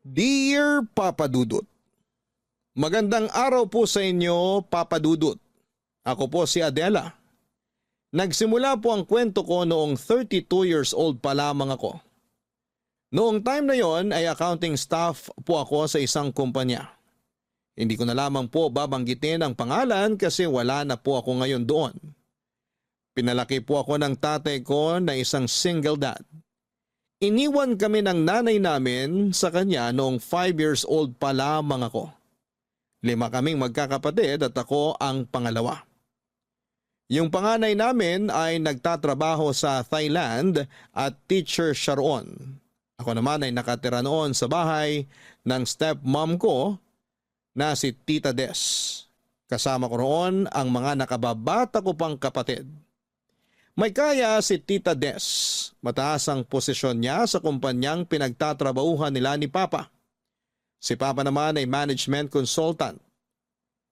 Dear Papa Dudut, magandang araw po sa inyo, Papa Dudut. Ako po si Adela. Nagsimula po ang kwento ko noong 32 years old pa lamang ako. Noong time na yon ay accounting staff po ako sa isang kumpanya. Hindi ko na lamang po babanggitin ang pangalan kasi wala na po ako ngayon doon. Pinalaki po ako ng tatay ko na isang single dad. Iniwan kami ng nanay namin sa kanya noong 5 years old pa lamang ako. 5 kaming magkakapatid at ako ang pangalawa. Yung panganay namin ay nagtatrabaho sa Thailand at teacher siya roon. Ako naman ay nakatira noon sa bahay ng stepmom ko na si Tita Des. Kasama ko roon ang mga nakababata ko pang kapatid. May kaya si Tita Des. Mataas ang posisyon niya sa kumpanyang pinagtatrabahuhan nila ni Papa. Si Papa naman ay management consultant.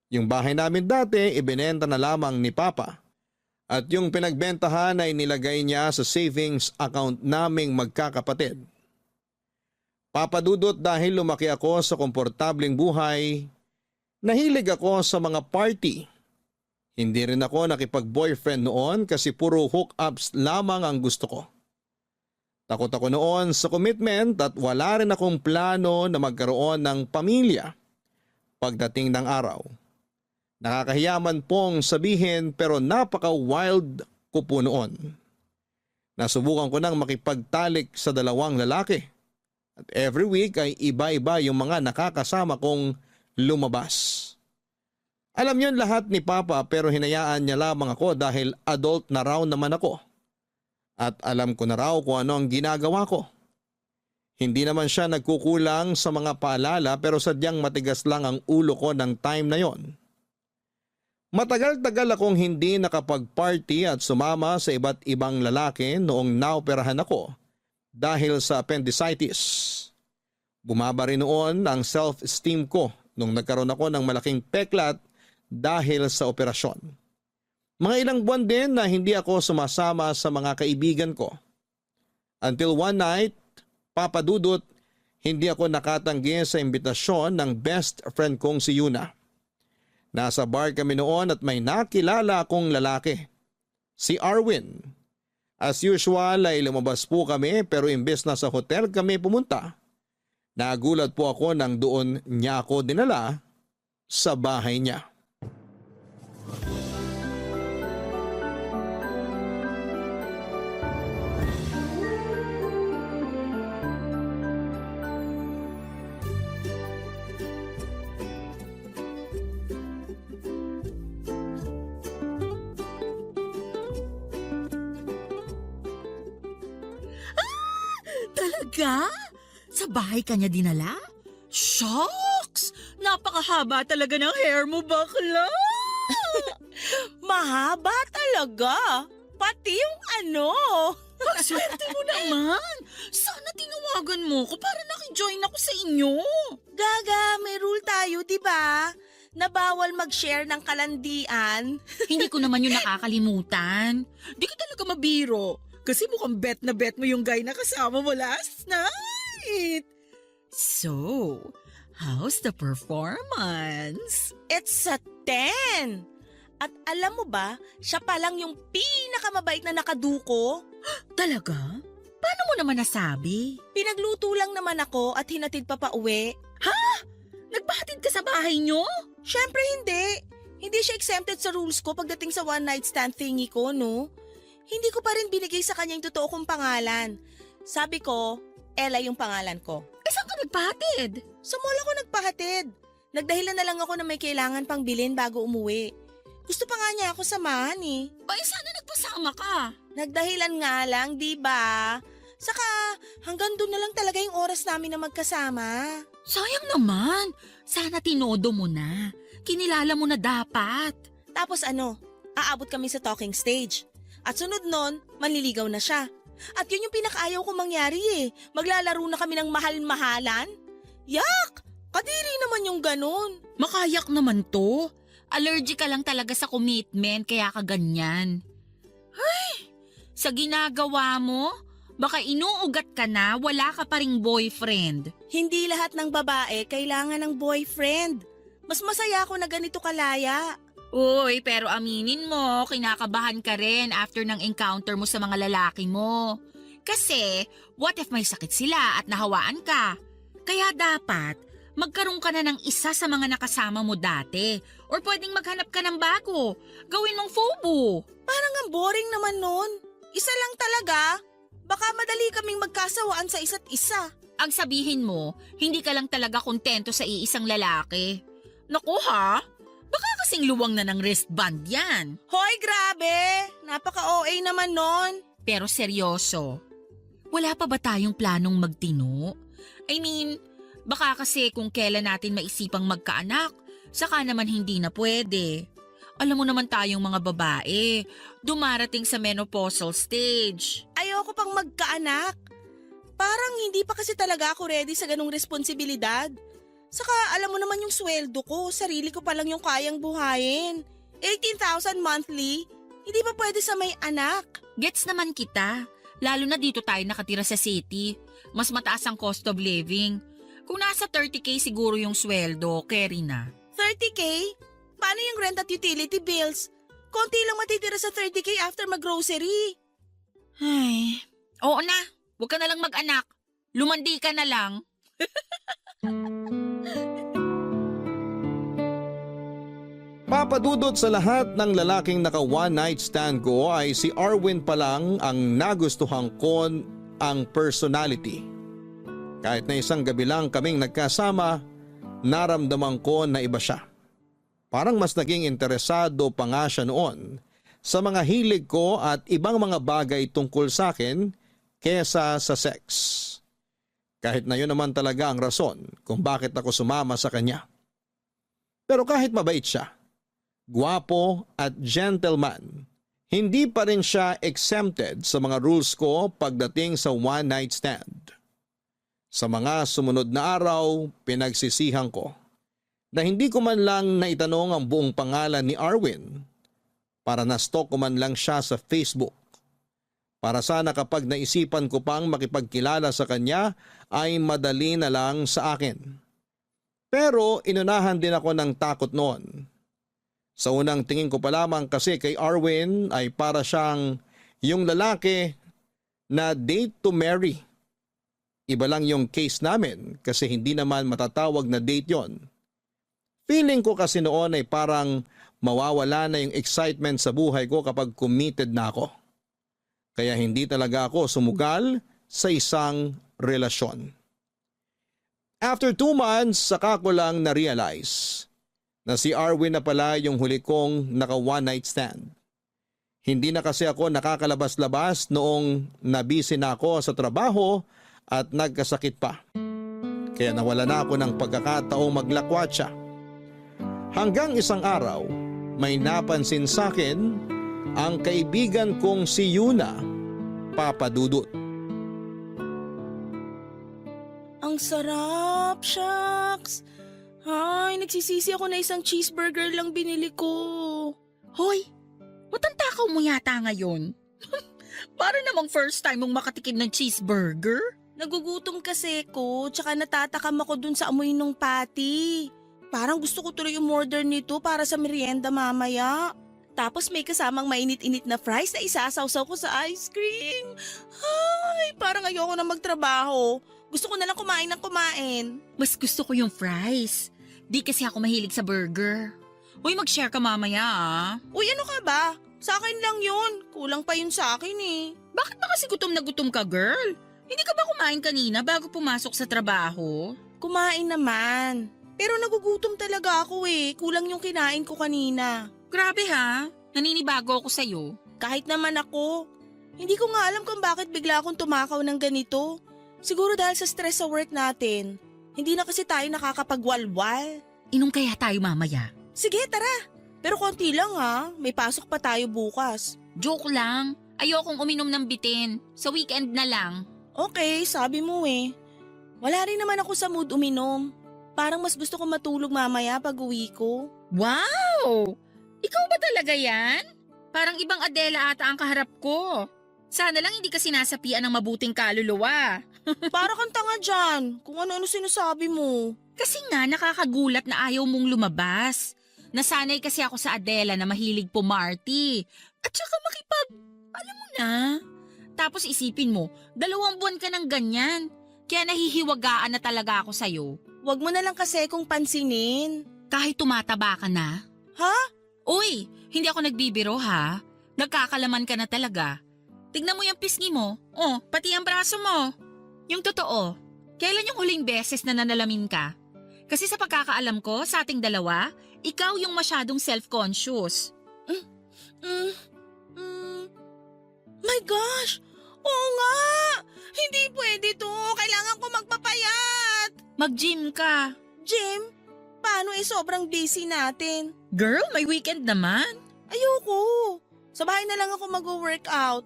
Yung bahay namin dati ibinenta na lamang ni Papa. At yung pinagbentahan ay nilagay niya sa savings account naming magkakapatid. Papa Dudut, dahil lumaki ako sa komportabling buhay, nahilig ako sa mga party. Hindi rin ako nakipag-boyfriend noon kasi puro hookups lamang ang gusto ko. Takot ako noon sa commitment at wala rin akong plano na magkaroon ng pamilya pagdating ng araw. Nakakahiyaman pong sabihin pero napaka-wild ko po noon. Nasubukan ko nang makipagtalik sa 2 lalaki at every week ay iba-iba yung mga nakakasama kong lumabas. Alam yon lahat ni Papa pero hinayaan niya lamang ako dahil adult na raw naman ako. At alam ko na raw kung ano ang ginagawa ko. Hindi naman siya nagkukulang sa mga paalala pero sadyang matigas lang ang ulo ko ng time na yon. Matagal-tagal akong hindi nakapag-party at sumama sa iba't ibang lalaki noong naoperahan ako dahil sa appendicitis. Bumaba rin noon ang self-esteem ko nung nagkaroon ako ng malaking peklat dahil sa operasyon. Mga ilang buwan din na hindi ako sumasama sa mga kaibigan ko. Until one night, Papa Dudut, hindi ako nakatanggi sa imbitasyon ng best friend kong si Yuna. Nasa bar kami noon at may nakilala akong lalaki, si Arwin. As usual ay lumabas po kami pero imbes na sa hotel kami pumunta, nagulat po ako nang doon niya ako dinala sa bahay niya. Talaga? Sa bahay ka niya dinala? Shucks! Napakahaba talaga ng hair mo, bakla! Mahaba talaga. Pati yung ano. Ang swerte mo naman! Sana tinawagan mo ko para nakijoin ako sa inyo. Gaga, may rule tayo, di ba? Na bawal mag-share ng kalandian. Hindi ko naman yun nakakalimutan. Di ka talaga mabiro. Kasi mukhang bet na bet mo yung guy na kasama mo last night. So, how's the performance? It's a 10. At alam mo ba, siya pa lang yung pinakamabait na nakaduko. Talaga? Paano mo naman nasabi? Pinagluto lang naman ako at hinatid pa pauwi. Nagpahatid ka sa bahay nyo? Syempre hindi. Hindi siya exempted sa rules ko pagdating sa one night stand thingy ko, no? Hindi ko pa rin binigay sa kanya yung totoo kong pangalan. Sabi ko, Ella yung pangalan ko. Saan ka nagpahatid? Sa mall ako nagpahatid. Nagdahilan na lang ako na may kailangan pang bilhin bago umuwi. Gusto pa nga niya ako samahan eh. Sana nagpasama ka. Nagdahilan nga lang, di ba? Saka hanggang doon na lang talaga yung oras namin na magkasama. Sayang naman. Sana tinodo mo na. Kinilala mo na dapat. Tapos ano, aabot kami sa talking stage. At sunod nun, manliligaw na siya. At yun yung pinakaayaw ko mangyari eh. Maglalaro na kami ng mahal-mahalan. Yak! Kadiri naman yung ganun. Makayak naman to. Allergic ka lang talaga sa commitment kaya ka ganyan. Ay, sa ginagawa mo, Baka inuugat ka na, wala ka pa ring boyfriend. Hindi lahat ng babae kailangan ng boyfriend. Mas masaya ako na ganito kalaya. Uy, pero aminin mo, kinakabahan ka rin after ng encounter mo sa mga lalaki mo. Kasi, what if may sakit sila at nahawaan ka? Kaya dapat, magkaroon ka na ng isa sa mga nakasama mo dati. Or pwedeng maghanap ka ng bago. Gawin mong FOBO. Parang ang boring naman nun. Isa lang talaga. Baka madali kaming magkasawaan sa isa't isa. Ang sabihin mo, hindi ka lang talaga kontento sa iisang lalaki. Naku ha? Baka kasing luwang na ng wristband yan. Hoy, grabe! Napaka-OA naman nun. Pero seryoso, wala pa ba tayong planong magtino? I mean, baka kasi kung kailan natin maisipang magkaanak, saka naman hindi na pwede. Alam mo naman tayong mga babae, dumarating sa menopausal stage. Ayoko pang magkaanak. Parang hindi pa kasi talaga ako ready sa ganung responsibilidad. Saka alam mo naman yung sweldo ko, sarili ko pa lang yung kayang buhayin. 18,000 monthly, hindi pa pwede sa may anak. Gets naman kita, lalo na dito tayo nakatira sa city. Mas mataas ang cost of living. Kung nasa 30K siguro yung sweldo, carry na. 30K? Paano yung rent at utility bills? Konti lang matitira sa 30K after mag-grocery. Ay, oo na, huwag ka na lang mag-anak. Lumandi ka na lang. Papadudot sa lahat ng lalaking naka one night stand ko ay si Arwin pa lang ang nagustuhan ko ang personality. Kahit na isang gabi lang kaming nagkasama, naramdaman ko na iba siya. Parang mas naging interesado pa nga siya noon sa mga hilig ko at ibang mga bagay tungkol sa akin kesa sa sex. Kahit na yun naman talaga ang rason kung bakit ako sumama sa kanya. Pero kahit mabait siya, gwapo at gentleman, hindi pa rin siya exempted sa mga rules ko pagdating sa one night stand. Sa mga sumunod na araw, pinagsisihan ko na hindi ko man lang naitanong ang buong pangalan ni Arwin para na-stalk ko man lang siya sa Facebook. Para sana kapag naisipan ko pang makipagkilala sa kanya ay madali na lang sa akin. Pero inunahan din ako ng takot noon. Sa unang tingin ko pa lamang kasi kay Arwin ay para siyang yung lalaki na date to marry. Iba lang yung case namin kasi hindi naman matatawag na date yon. Feeling ko kasi noon ay parang mawawala na yung excitement sa buhay ko kapag committed na ako. Kaya hindi talaga ako sumugal sa isang relasyon. After 2 months, saka ko lang na-realize na si Arwin na pala yung huli kong naka one night stand. Hindi na kasi ako nakakalabas-labas noong nabisi na ako sa trabaho at nagkasakit pa. Kaya nawala na ako ng pagkakataong maglakwat siya. Hanggang isang araw, may napansin sa akin ang kaibigan kong si Yuna, Papadudot. Ang sarap, shucks. Ay, nagsisisi ako na isang cheeseburger lang binili ko. Hoy, matantakaw mo yata ngayon. Para namang first time mong makatikim ng cheeseburger. Nagugutom kasi ko, tsaka natatakam ako dun sa amoy ng patty. Parang gusto ko tuloy umorder nito para sa merienda mamaya. Tapos may kasamang mainit-init na fries na isasawsaw ko sa ice cream. Ay, parang ayoko na magtrabaho. Gusto ko na lang kumain ng kumain. Mas gusto ko yung fries. Di kasi ako mahilig sa burger. Uy, mag-share ka mamaya ah. Uy, ano ka ba? Sa akin lang yun. Kulang pa yun sa akin eh. Bakit ba kasi gutom na gutom ka, girl? Hindi ka ba kumain kanina bago pumasok sa trabaho? Kumain naman. Pero nagugutom talaga ako eh. Kulang yung kinain ko kanina. Grabe ha, naninibago ako sa'yo. Kahit naman ako. Hindi ko nga alam kung bakit bigla akong tumakaw ng ganito. Siguro dahil sa stress sa work natin. Hindi na kasi tayo nakakapagwalwal. Inom kaya tayo mamaya? Sige, tara. Pero konti lang ha. May pasok pa tayo bukas. Joke lang. Ayokong uminom ng bitin. Sa weekend na lang. Okay, sabi mo eh. Wala rin naman ako sa mood uminom. Parang mas gusto ko matulog mamaya pag uwi ko. Wow! Ikaw ba talaga yan? Parang ibang Adela ata ang kaharap ko. Sana lang hindi ka sinasapian ng mabuting kaluluwa. Para kang tanga dyan, kung ano-ano sinasabi mo. Kasi nga nakakagulat na ayaw mong lumabas. Nasanay kasi ako sa Adela na mahilig pumarty. At saka alam mo na. Tapos isipin mo, 2 buwan ka ng ganyan. Kaya nahihiwagaan na talaga ako sa'yo. Wag mo na lang kasi kung pansinin. Kahit tumataba ka na. Ha? Uy, hindi ako nagbibiro ha. Nagkakalaman ka na talaga. Tignan mo yung pisngi mo. Oh, pati ang braso mo. Yung totoo, kailan yung huling beses na nanalamin ka? Kasi sa pagkakaalam ko, sa ating dalawa, ikaw yung masyadong self-conscious. My gosh! Oo nga! Hindi pwede to. Kailangan ko magpapayat. Mag-gym ka. Jim, paano sobrang busy natin? Girl, may weekend naman. Ayoko. Sa bahay na lang ako mag-workout.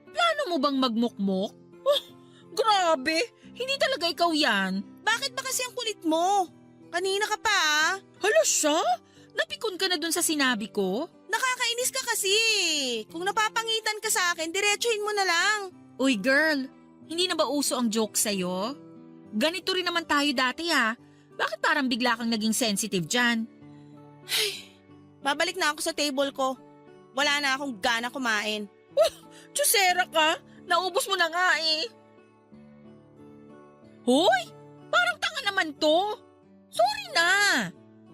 Plano mo bang magmukmok? Oh, grabe. Hindi talaga ikaw yan. Bakit ba kasi ang kulit mo? Kanina ka pa ah. Hala siya? Napikon ka na dun sa sinabi ko? Nakakainis ka kasi. Kung napapangitan ka sa akin, diretsuhin mo na lang. Uy girl, hindi na ba uso ang joke sa'yo? Ganito rin naman tayo dati ha. Bakit parang bigla kang naging sensitive dyan? Babalik na ako sa table ko. Wala na akong gana kumain. Tsusera ka, naubos mo na nga eh. Hoy, parang tanga naman to. Sorry na.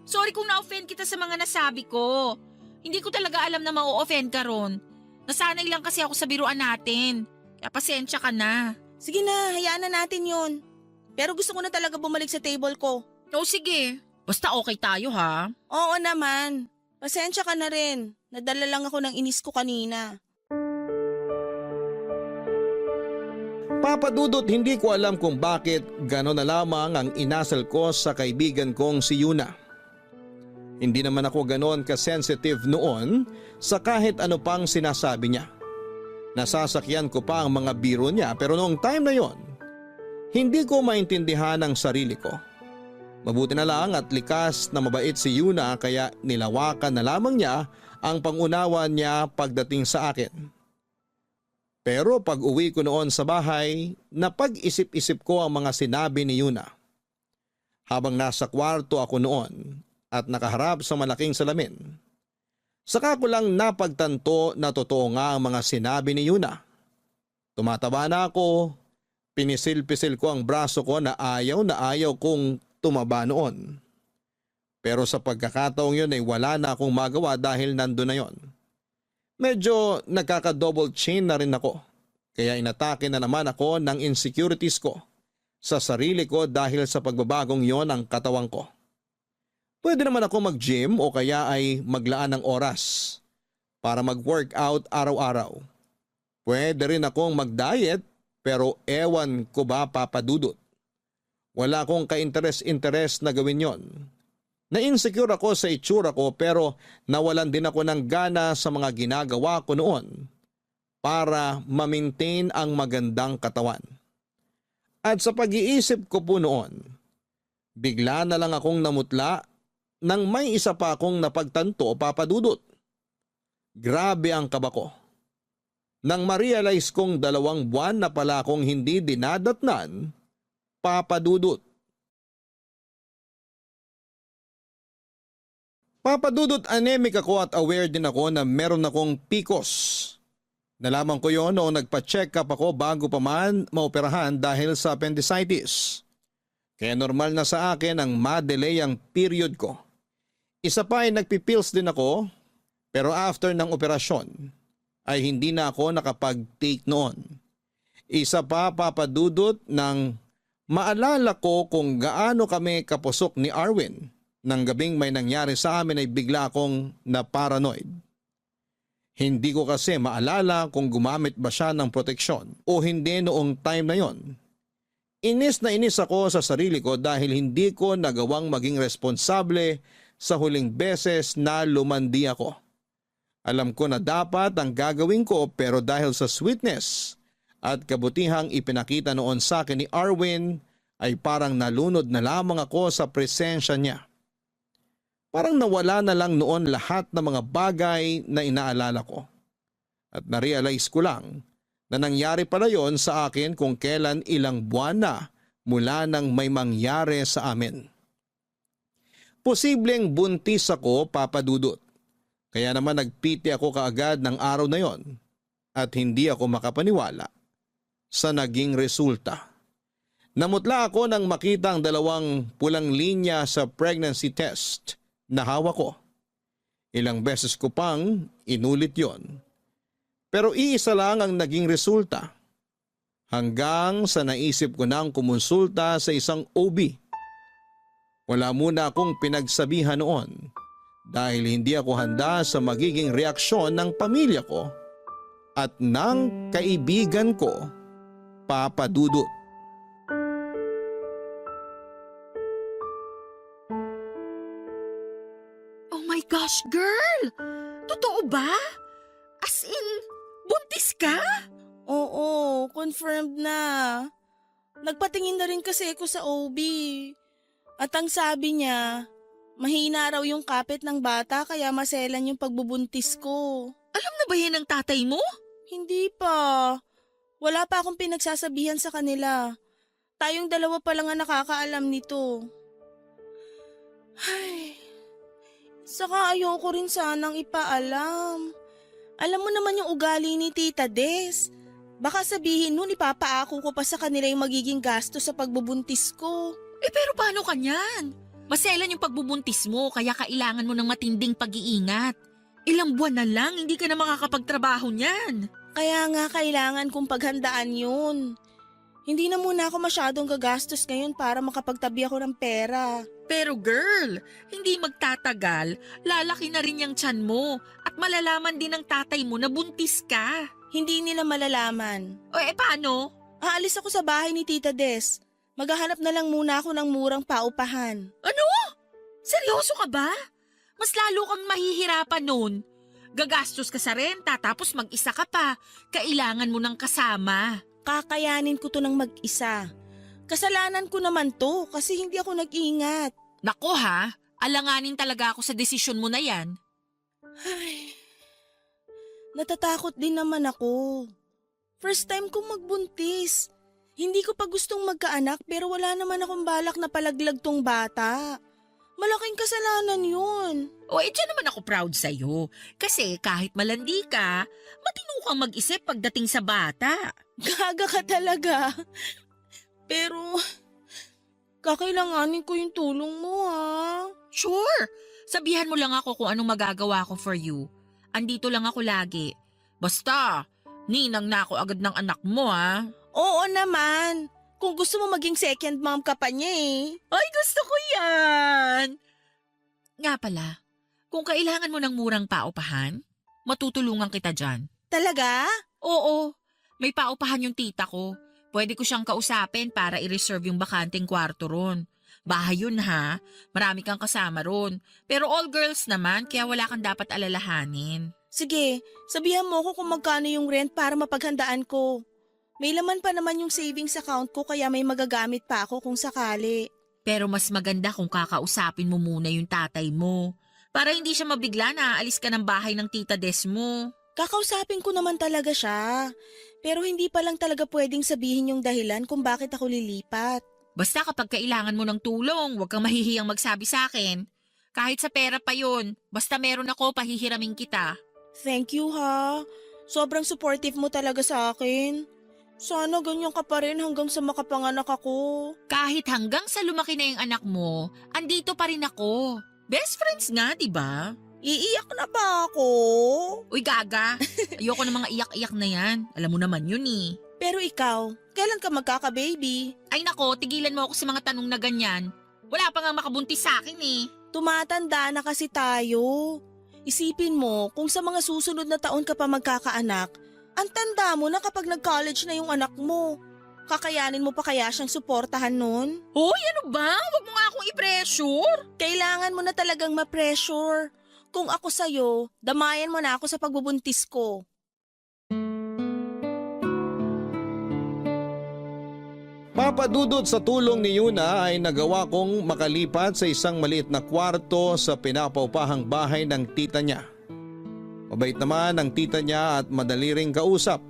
Sorry kung na-offend kita sa mga nasabi ko. Hindi ko talaga alam na ma-offend ka ron. Nasanay lang kasi ako sa biruan natin. Kaya pasensya ka na. Sige na, hayaan na natin yun. Pero gusto ko na talaga bumalik sa table ko. O sige, basta okay tayo ha. Oo naman. Pasensya ka na rin. Nadala lang ako ng inis ko kanina. Papa Dudut, hindi ko alam kung bakit gano'n na lamang ang inasal ko sa kaibigan kong si Yuna. Hindi naman ako gano'n ka-sensitive noon sa kahit ano pang sinasabi niya. Nasasakyan ko pa ang mga biro niya pero noong time na yon, hindi ko maintindihan ang sarili ko. Mabuti na lang at likas na mabait si Yuna kaya nilawakan na lamang niya ang pangunawa niya pagdating sa akin. Pero pag uwi ko noon sa bahay, napag-isip-isip ko ang mga sinabi ni Yuna. Habang nasa kwarto ako noon at nakaharap sa malaking salamin, saka ko lang napagtanto na totoo nga ang mga sinabi ni Yuna. Tumataba na ako, pinisil-pisil ko ang braso ko na ayaw kong tumaba noon. Pero sa pagkakataong yun ay wala na akong magawa dahil nandun na yon. Medyo nagkaka-double chin na rin ako. Kaya inatake na naman ako ng insecurities ko sa sarili ko dahil sa pagbabagong yon ang katawan ko. Pwede naman ako mag-gym o kaya ay maglaan ng oras para mag-workout araw-araw. Pwede rin akong mag-diet pero ewan ko ba Papa Dudut. Wala akong ka-interes na gawin yon. Na-insecure ako sa itsura ko pero nawalan din ako ng gana sa mga ginagawa ko noon para ma-maintain ang magandang katawan. At sa pag-iisip ko po noon, bigla na lang akong namutla nang may isa pa akong napagtanto, Papa Dudut. Grabe ang kaba ko. Nang ma-realize kong 2 buwan na pala akong hindi dinadatnan, Papa Dudut. Papa Dudut, anemic ako at aware din ako na meron akong PCOS. Nalaman ko yon noong nagpa-check up ako bago pa man maoperahan dahil sa appendicitis. Kaya normal na sa akin ang ma-delay ang period ko. Isa pa ay nagpipills din ako pero after ng operasyon ay hindi na ako nakapag-take noon. Isa pa Papa Dudut nang maalala ko kung gaano kami kapusok ni Arwin. Nang gabing may nangyari sa amin ay bigla akong na-paranoid. Hindi ko kasi maalala kung gumamit ba siya ng proteksyon o hindi noong time na yon. Inis na inis ako sa sarili ko dahil hindi ko nagawang maging responsable sa huling beses na lumandi ako. Alam ko na dapat ang gagawin ko pero dahil sa sweetness at kabutihang ipinakita noon sa akin ni Arwin ay parang nalunod na lamang ako sa presensya niya. Parang nawala na lang noon lahat ng mga bagay na inaalala ko. At narealize ko lang na nangyari pala yon sa akin kung kailan ilang buwan na mula nang may mangyari sa amin. Posibleng buntis ako, Papa Dudut. Kaya naman nagpiti ako kaagad ng araw na yon at hindi ako makapaniwala sa naging resulta. Namutla ako nang makita ang 2 pulang linya sa pregnancy test na hawak ko. Ilang beses ko pang inulit yon. Pero iisa lang ang naging resulta. Hanggang sa naisip ko nang kumonsulta sa isang OB. Wala muna akong pinagsabihan noon dahil hindi ako handa sa magiging reaksyon ng pamilya ko at ng kaibigan ko, Papa Dudut. Oh my gosh, girl! Totoo ba? As in, buntis ka? Oo, confirmed na. Nagpatingin na rin kasi ako sa OB. At ang sabi niya, mahina raw yung kapit ng bata kaya maselan yung pagbubuntis ko. Alam na ba yan ng tatay mo? Hindi pa. Wala pa akong pinagsasabihan sa kanila. Tayong 2 pa lang ang nakakaalam nito. Ay, saka ayoko rin sanang ipaalam. Alam mo naman yung ugali ni Tita Des. Baka sabihin nun ipapaako ko pa sa kanila yung magiging gasto sa pagbubuntis ko. Pero paano ka niyan? Maselan yung pagbubuntis mo kaya kailangan mo ng matinding pag-iingat. Ilang buwan na lang, hindi ka na makakapagtrabaho niyan. Kaya nga kailangan kong paghandaan yun. Hindi na muna ako masyadong gagastos ngayon para makapagtabi ako ng pera. Pero girl, hindi magtatagal, lalaki na rin yung tiyan mo at malalaman din ng tatay mo na buntis ka. Hindi nila malalaman. O paano? Aalis ako sa bahay ni Tita Des. Maghahanap na lang muna ako ng murang paupahan. Ano? Seryoso ka ba? Mas lalo kang mahihirapan nun. Gagastos ka sa renta tapos mag-isa ka pa. Kailangan mo ng kasama. Kakayanin ko to ng mag-isa. Kasalanan ko naman to kasi hindi ako nag-ingat. Nako ha, alanganin talaga ako sa desisyon mo na yan. Ay, natatakot din naman ako. First time kong magbuntis. Hindi ko pa gustong magkaanak pero wala naman akong balak na palaglag tong bata. Malaking kasalanan yun. O dyan naman ako proud sa'yo. Kasi kahit malandi ka, matino kang mag-isip pagdating sa bata. Gaga ka talaga. Pero, kakailanganin ko yung tulong mo ha. Sure, sabihan mo lang ako kung anong magagawa ko for you. Andito lang ako lagi. Basta, ninang na ako agad ng anak mo ha. Oo naman. Kung gusto mo maging second mom ka pa niya eh. Ay, gusto ko yan! Nga pala, kung kailangan mo ng murang paupahan, matutulungan kita dyan. Talaga? Oo, may paupahan yung tita ko. Pwede ko siyang kausapin para i-reserve yung bakanting kwarto ron. Bahay yun ha, marami kang kasama ron. Pero all girls naman, kaya wala kang dapat alalahanin. Sige, sabihan mo ko kung magkano yung rent para mapaghandaan ko. May laman pa naman yung savings account ko kaya may magagamit pa ako kung sakali. Pero mas maganda kung kakausapin mo muna yung tatay mo. Para hindi siya mabigla na aalis ka ng bahay ng tita Des mo. Kakausapin ko naman talaga siya. Pero hindi pa lang talaga pwedeng sabihin yung dahilan kung bakit ako lilipat. Basta kapag kailangan mo ng tulong, huwag kang mahihiyang magsabi sa akin. Kahit sa pera pa yun, basta meron ako, pahihiramin kita. Thank you ha. Sobrang supportive mo talaga sa akin. Sana ganyan ka pa rin hanggang sa makapanganak ako. Kahit hanggang sa lumaki na yung anak mo, andito pa rin ako. Best friends nga, di ba? Iiyak na ba ako? Uy, gaga. Ayoko ng mga iyak-iyak na yan. Alam mo naman yun eh. Pero ikaw, kailan ka magkaka-baby? Ay nako, tigilan mo ako sa mga tanong na ganyan. Wala pa nga makabuntis sa akin eh. Tumatanda na kasi tayo. Isipin mo, kung sa mga susunod na taon ka pa magkakaanak, ang tanda mo na kapag nag-college na yung anak mo. Kakayanin mo pa kaya siyang suportahan nun? Hoy, ano ba? Huwag mo nga akong i-pressure. Kailangan mo na talagang ma-pressure. Kung ako sa'yo, damayan mo na ako sa pagbubuntis ko. Papa Dudut, sa tulong ni Yuna ay nagawa kong makalipat sa isang maliit na kwarto sa pinapaupahang bahay ng tita niya. Mabait naman ang tita niya at madali ring kausap.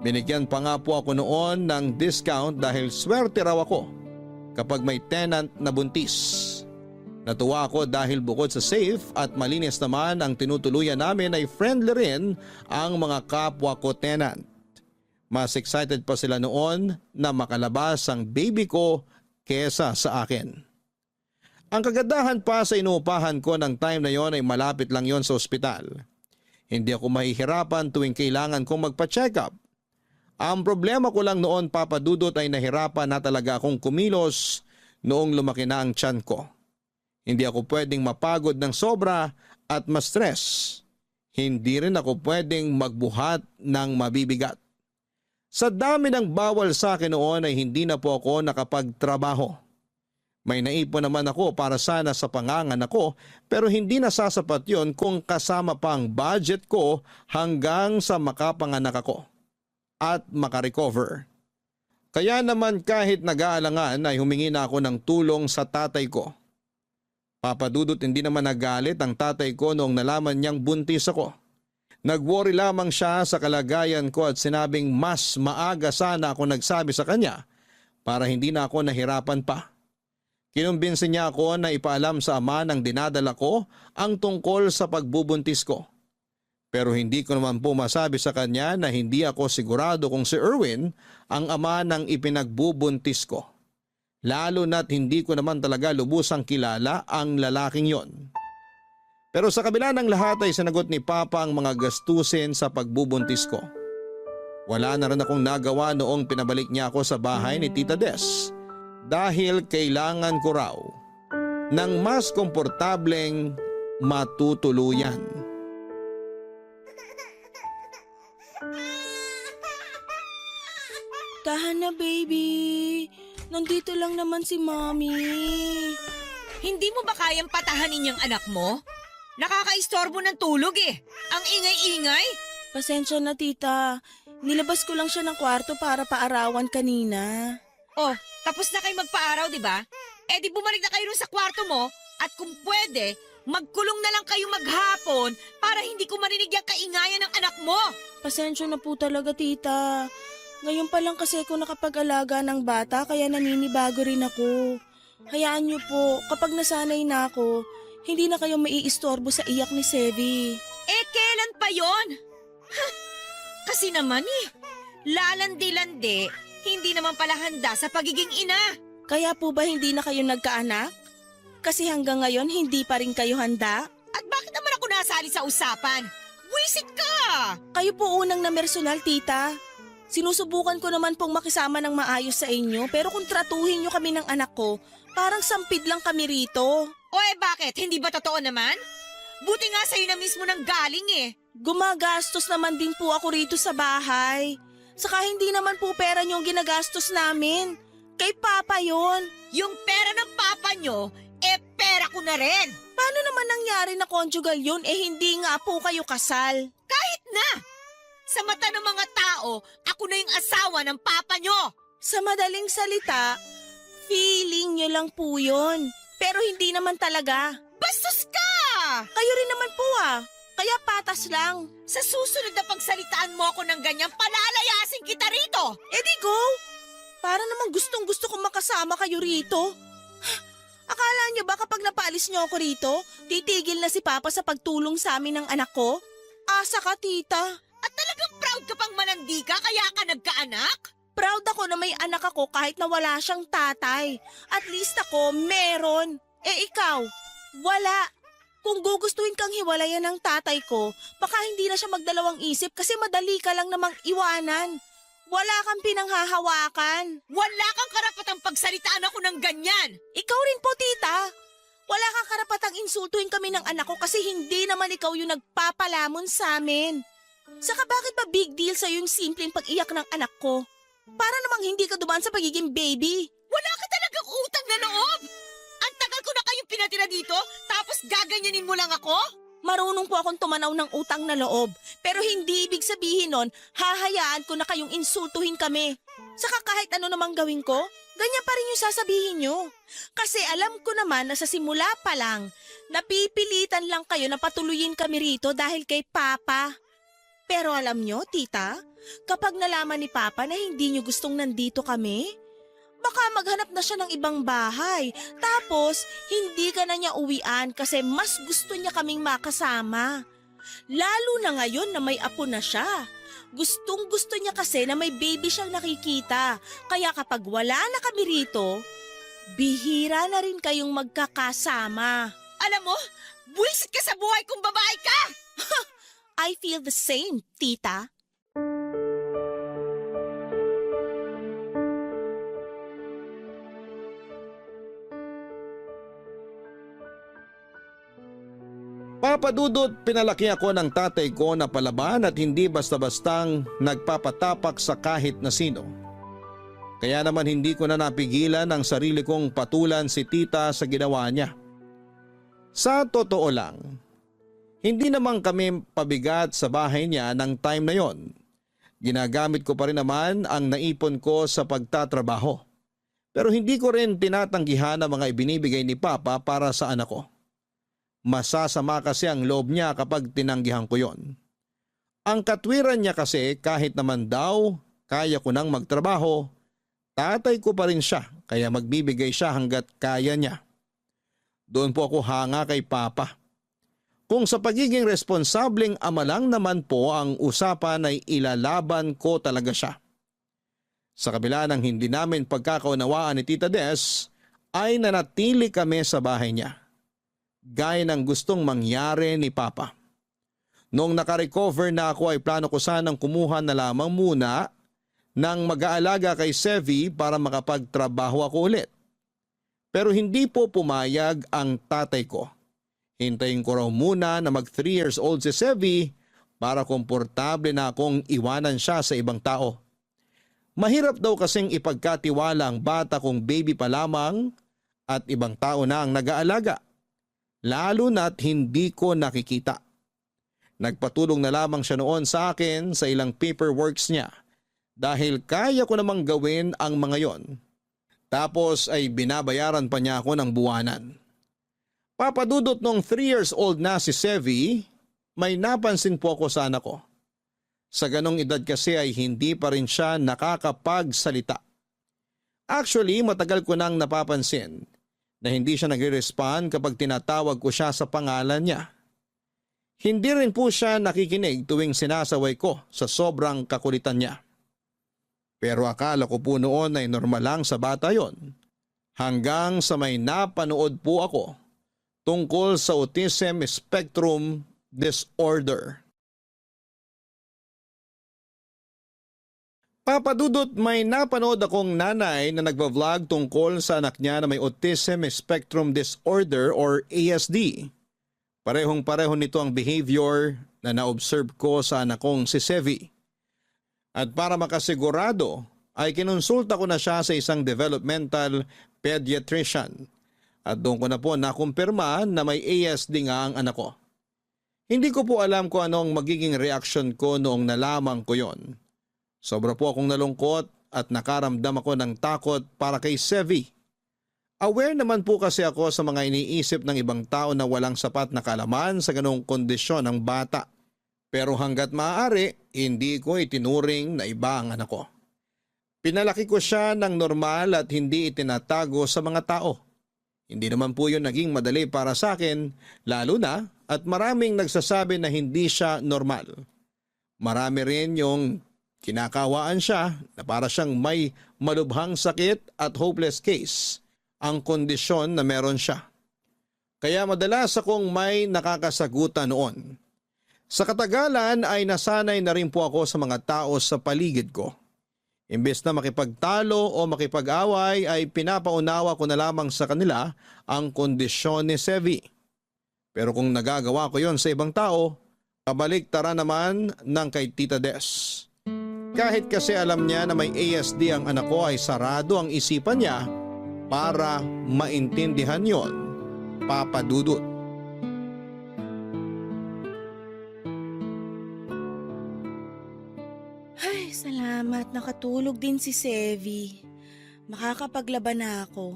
Binigyan pa nga po ako noon ng discount dahil swerte raw ako kapag may tenant na buntis. Natuwa ako dahil bukod sa safe at malinis naman ang tinutuluyan namin ay friendly rin ang mga kapwa ko tenant. Mas excited pa sila noon na makalabas ang baby ko kesa sa akin. Ang kagandahan pa sa inuupahan ko ng time na yon ay malapit lang yon sa ospital. Hindi ako mahihirapan tuwing kailangan kong magpa-check up. Ang problema ko lang noon, Papa Dudut, ay nahirapan na talaga akong kumilos noong lumaki na ang tiyan ko. Hindi ako pwedeng mapagod ng sobra at ma-stress. Hindi rin ako pwedeng magbuhat ng mabibigat. Sa dami ng bawal sa akin noon ay hindi na po ako nakapagtrabaho. May naipon naman ako para sana sa panganganak ko pero hindi nasasapat yon kung kasama pa ang budget ko hanggang sa makapanganak ako at makarecover. Kaya naman kahit nag-aalangan ay humingi na ako ng tulong sa tatay ko. Papa Dudut, hindi naman nagalit ang tatay ko noong nalaman niyang buntis ako. Nag-worry lamang siya sa kalagayan ko at sinabing mas maaga sana ako nagsabi sa kanya para hindi na ako nahirapan pa. Kinumbinsi niya ako na ipaalam sa ama ng dinadala ko ang tungkol sa pagbubuntis ko. Pero hindi ko naman po masabi sa kanya na hindi ako sigurado kung si Erwin ang ama ng ipinagbubuntis ko. Lalo na't hindi ko naman talaga lubusang kilala ang lalaking yon. Pero sa kabila ng lahat ay sinagot ni Papa ang mga gastusin sa pagbubuntis ko. Wala na rin akong nagawa noong pinabalik niya ako sa bahay ni Tita Des dahil kailangan ko raw ng mas komportableng matutuluyan. Tahan na, baby. Nandito lang naman si Mommy. Hindi mo ba kayang patahanin yung anak mo? Nakakaistorbo ng tulog eh. Ang ingay-ingay. Pasensya na, tita. Nilabas ko lang siya ng kwarto para paarawan kanina. Oh, tapos na kayo magpaaraw, di ba? Eh di bumalik na kayo rin sa kwarto mo at kung pwede, magkulong na lang kayo maghapon para hindi ko marinig yung kaingayan ng anak mo. Pasensya na po talaga, tita. Ngayon pa lang kasi ako nakapag-alaga ng bata kaya naninibago rin ako. Hayaan niyo po, kapag nasanay na ako, hindi na kayo maiistorbo sa iyak ni Sevi. Eh kailan pa yon? Kasi naman lalandi-landi, hindi naman pala handa sa pagiging ina. Kaya po ba hindi na kayo nagkaanak? Kasi hanggang ngayon hindi pa rin kayo handa? At bakit naman ako nasali sa usapan? Wisit ka! Kayo po unang na personal, tita. Sinusubukan ko naman pong makisama ng maayos sa inyo pero kung tratuhin nyo kami ng anak ko, parang sampid lang kami rito. O bakit? Hindi ba totoo naman? Buti nga sa'yo na mismo nang galing eh. Gumagastos naman din po ako rito sa bahay. Saka hindi naman po pera nyo ang ginagastos namin. Kay Papa yon. Yung pera ng papa nyo, pera ko na rin. Paano naman nangyari na conjugal yun hindi nga po kayo kasal? Kahit na! Sa mata ng mga tao, ako na yung asawa ng papa nyo. Sa madaling salita, feeling nyo lang po yun. Pero hindi naman talaga. Bastos ka! Kayo rin naman po Kaya patas lang. Sa susunod na pagsalitaan mo ako ng ganyan, palalayasin kita rito. Di go! Para naman gustong gusto kong makasama kayo rito. Akala nyo ba kapag napaalis nyo ako rito, titigil na si Papa sa pagtulong sa amin ng anak ko? Asa ka, tita. At talagang proud ka pang manandika kaya ka nagkaanak? Proud ako na may anak ako kahit na wala siyang tatay. At least ako, meron. Ikaw, wala. Kung gugustuhin kang hiwalayan ng tatay ko, baka hindi na siya magdalawang isip kasi madali ka lang namang iwanan. Wala kang pinanghahawakan. Wala kang karapatang pagsalitaan ako ng ganyan. Ikaw rin po, tita. Wala kang karapatang insultuhin kami ng anak ko kasi hindi naman ikaw yung nagpapalamon sa amin. Saka bakit ba big deal sa'yo yung simpleng pag-iyak ng anak ko? Para namang hindi ka dumaan sa pagiging baby. Wala ka talagang utang na loob! Ang tagal ko na kayong pinatira dito, tapos gaganyanin mo lang ako? Marunong po akong tumanaw ng utang na loob. Pero hindi ibig sabihin nun, hahayaan ko na kayong insultuhin kami. Saka kahit ano namang gawin ko, ganyan pa rin yung sasabihin nyo. Kasi alam ko naman na sa simula pa lang, napipilitan lang kayo na patuluyin kami rito dahil kay Papa. Pero alam nyo, tita, kapag nalaman ni Papa na hindi nyo gustong nandito kami, baka maghanap na siya ng ibang bahay. Tapos, hindi ka na niya uwian kasi mas gusto niya kaming makasama. Lalo na ngayon na may apo na siya. Gustong gusto niya kasi na may baby siyang nakikita. Kaya kapag wala na kami rito, bihira na rin kayong magkakasama. Alam mo, buwisit ka sa buhay kung babae ka! I feel the same, tita. Papa Dudut, pinalaki ako ng tatay ko na palaban at hindi basta-bastang nagpapatapak sa kahit na sino. Kaya naman hindi ko na napigilan ang sarili kong patulan si tita sa ginawa niya. Sa totoo lang, hindi naman kami pabigat sa bahay niya ng time na yon. Ginagamit ko pa rin naman ang naipon ko sa pagtatrabaho. Pero hindi ko rin tinatanggihan ang mga ibinibigay ni Papa para sa anak ko. Masasama kasi ang loob niya kapag tinanggihan ko yon. Ang katwiran niya kasi kahit naman daw kaya ko nang magtrabaho, tatay ko pa rin siya kaya magbibigay siya hanggat kaya niya. Doon po ako hanga kay Papa. Kung sa pagiging responsableng ama lang naman po ang usapan ay ilalaban ko talaga siya. Sa kabila ng hindi namin pagkakaunawaan ni Tita Des, ay nanatili kami sa bahay niya. Gaya ng gustong mangyari ni Papa. Noong nakarecover na ako ay plano ko sanang kumuha na lamang muna ng mag-aalaga kay Sevi para makapagtrabaho ako ulit. Pero hindi po pumayag ang tatay ko. Hintayin ko raw muna na mag 3 years old si Sevi para komportable na akong iwanan siya sa ibang tao. Mahirap daw kasing ipagkatiwala ang bata kung baby pa lamang at ibang tao na ang nag-aalaga. Lalo na't hindi ko nakikita. Nagpatulong na lamang siya noon sa akin sa ilang paperworks niya dahil kaya ko namang gawin ang mga yon. Tapos ay binabayaran pa niya ako ng buwanan. Papadudot nung 3 years old na si Sevi, may napansin po ako sa anak ko. Sa ganong edad kasi ay hindi pa rin siya nakakapagsalita. Actually, matagal ko nang napapansin na hindi siya nagre-respond kapag tinatawag ko siya sa pangalan niya. Hindi rin po siya nakikinig tuwing sinasaway ko sa sobrang kakulitan niya. Pero akala ko po noon ay normal lang sa bata yon. Hanggang sa may napanood po ako tungkol sa autism spectrum disorder. Papadudot, may napanood akong nanay na nagba-vlog tungkol sa anak niya na may autism spectrum disorder or ASD. Parehong-pareho nito ang behavior na na-observe ko sa anak kong si Sevi. At para makasigurado ay kinonsulta ko na siya sa isang developmental pediatrician. At doon ko na po nakumpirma na may ASD nga ang anak ko. Hindi ko po alam kung ano ang magiging reaction ko noong nalaman ko yon. Sobra po akong nalungkot at nakaramdam ako ng takot para kay Sevi. Aware naman po kasi ako sa mga iniisip ng ibang tao na walang sapat na kaalaman sa ganong kondisyon ng bata. Pero hanggat maaari, hindi ko itinuring na iba ang anak ko. Pinalaki ko siya ng normal at hindi itinatago sa mga tao. Hindi naman po yun naging madali para sa akin, lalo na at maraming nagsasabi na hindi siya normal. Marami rin yung kinakawaan siya na para siyang may malubhang sakit at hopeless case ang kondisyon na meron siya. Kaya madalas akong may nakakasagutan noon. Sa katagalan ay nasanay na rin po ako sa mga tao sa paligid ko. Imbes na makipagtalo o makipag-away ay pinapaunawa ko na lamang sa kanila ang kondisyon ni Sevi. Pero kung nagagawa ko yon sa ibang tao, kabaliktaran naman ng kay Tita Des. Kahit kasi alam niya na may ASD ang anak ko ay sarado ang isipan niya para maintindihan yon, Papa Dudut. Ay, salamat. Nakatulog din si Sevi. Makakapaglaban na ako.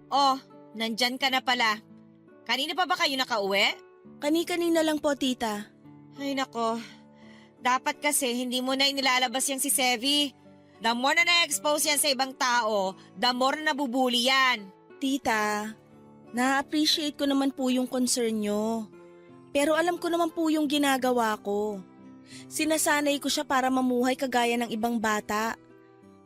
Oh, nandyan ka na pala. Kanina pa ba kayo nakauwi? Kani-kanina lang po, tita. Ay nako, dapat kasi hindi mo na inilalabas yung si Sevi. The more na na-expose yan sa ibang tao, the more na nabubuli yan. Tita, na-appreciate ko naman po yung concern nyo. Pero alam ko naman po yung ginagawa ko. Sinasanay ko siya para mamuhay kagaya ng ibang bata.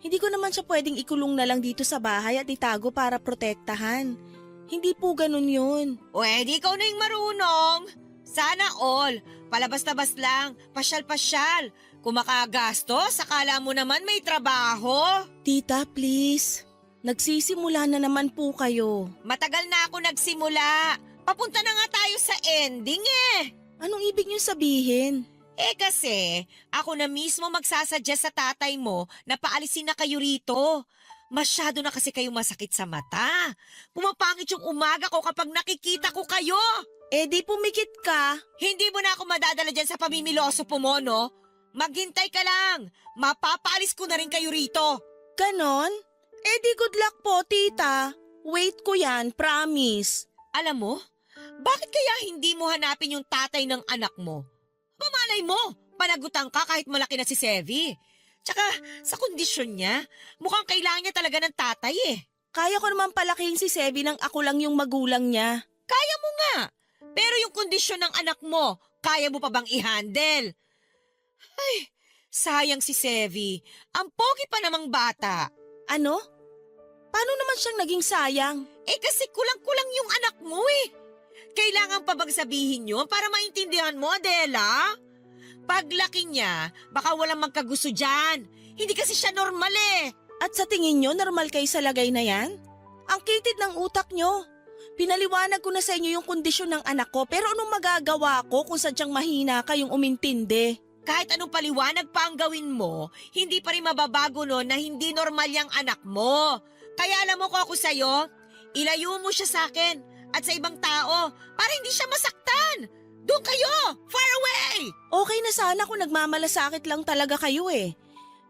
Hindi ko naman siya pwedeng ikulong na lang dito sa bahay at itago para protektahan. Hindi po ganun yun. O edi ikaw na yung marunong. Sana all, palabas-labas lang, pasyal-pasyal. Kung makagastos, akala mo naman may trabaho. Tita, please. Nagsisimula na naman po kayo. Matagal na ako nagsimula. Papunta na nga tayo sa ending eh. Anong ibig niyo sabihin? Eh kasi, ako na mismo magsasuggest sa tatay mo na paalisin na kayo rito. Masyado na kasi kayo masakit sa mata. Pumapangit yung umaga ko kapag nakikita ko kayo. Eh di pumikit ka. Hindi mo na ako madadala dyan sa pamimiloso po mo, no? Maghintay ka lang. Mapapaalis ko na rin kayo rito. Ganon? Eh di good luck po, tita. Wait ko yan, promise. Alam mo, bakit kaya hindi mo hanapin yung tatay ng anak mo? Pamalay mo, panagutan ka kahit malaki na si Sevi. Tsaka sa kondisyon niya, mukhang kailangan niya talaga ng tatay eh. Kaya ko naman palakihin si Sevi nang ako lang yung magulang niya. Kaya mo nga. Pero yung kondisyon ng anak mo, kaya mo pa bang i-handle? Ay, sayang si Sevi. Ang pogi pa namang bata. Ano? Paano naman siyang naging sayang? Eh kasi kulang-kulang yung anak mo eh. Kailangan pa bang sabihin yun para maintindihan mo, Adela? Paglaki niya, baka walang magkagusto dyan. Hindi kasi siya normal eh. At sa tingin nyo, normal kayo sa lagay na yan? Ang kitid ng utak nyo. Pinaliwanag ko na sa inyo yung kondisyon ng anak ko, pero anong magagawa ko kung sadyang mahina kayong umintindi? Kahit anong paliwanag pa ang gawin mo, hindi pa rin mababago no na hindi normal yung anak mo. Kaya alam mo ko ako sa'yo, ilayo mo siya sa akin at sa ibang tao para hindi siya masaktan. Doon kayo! Far away! Okay na sana kung nagmamalasakit lang talaga kayo eh.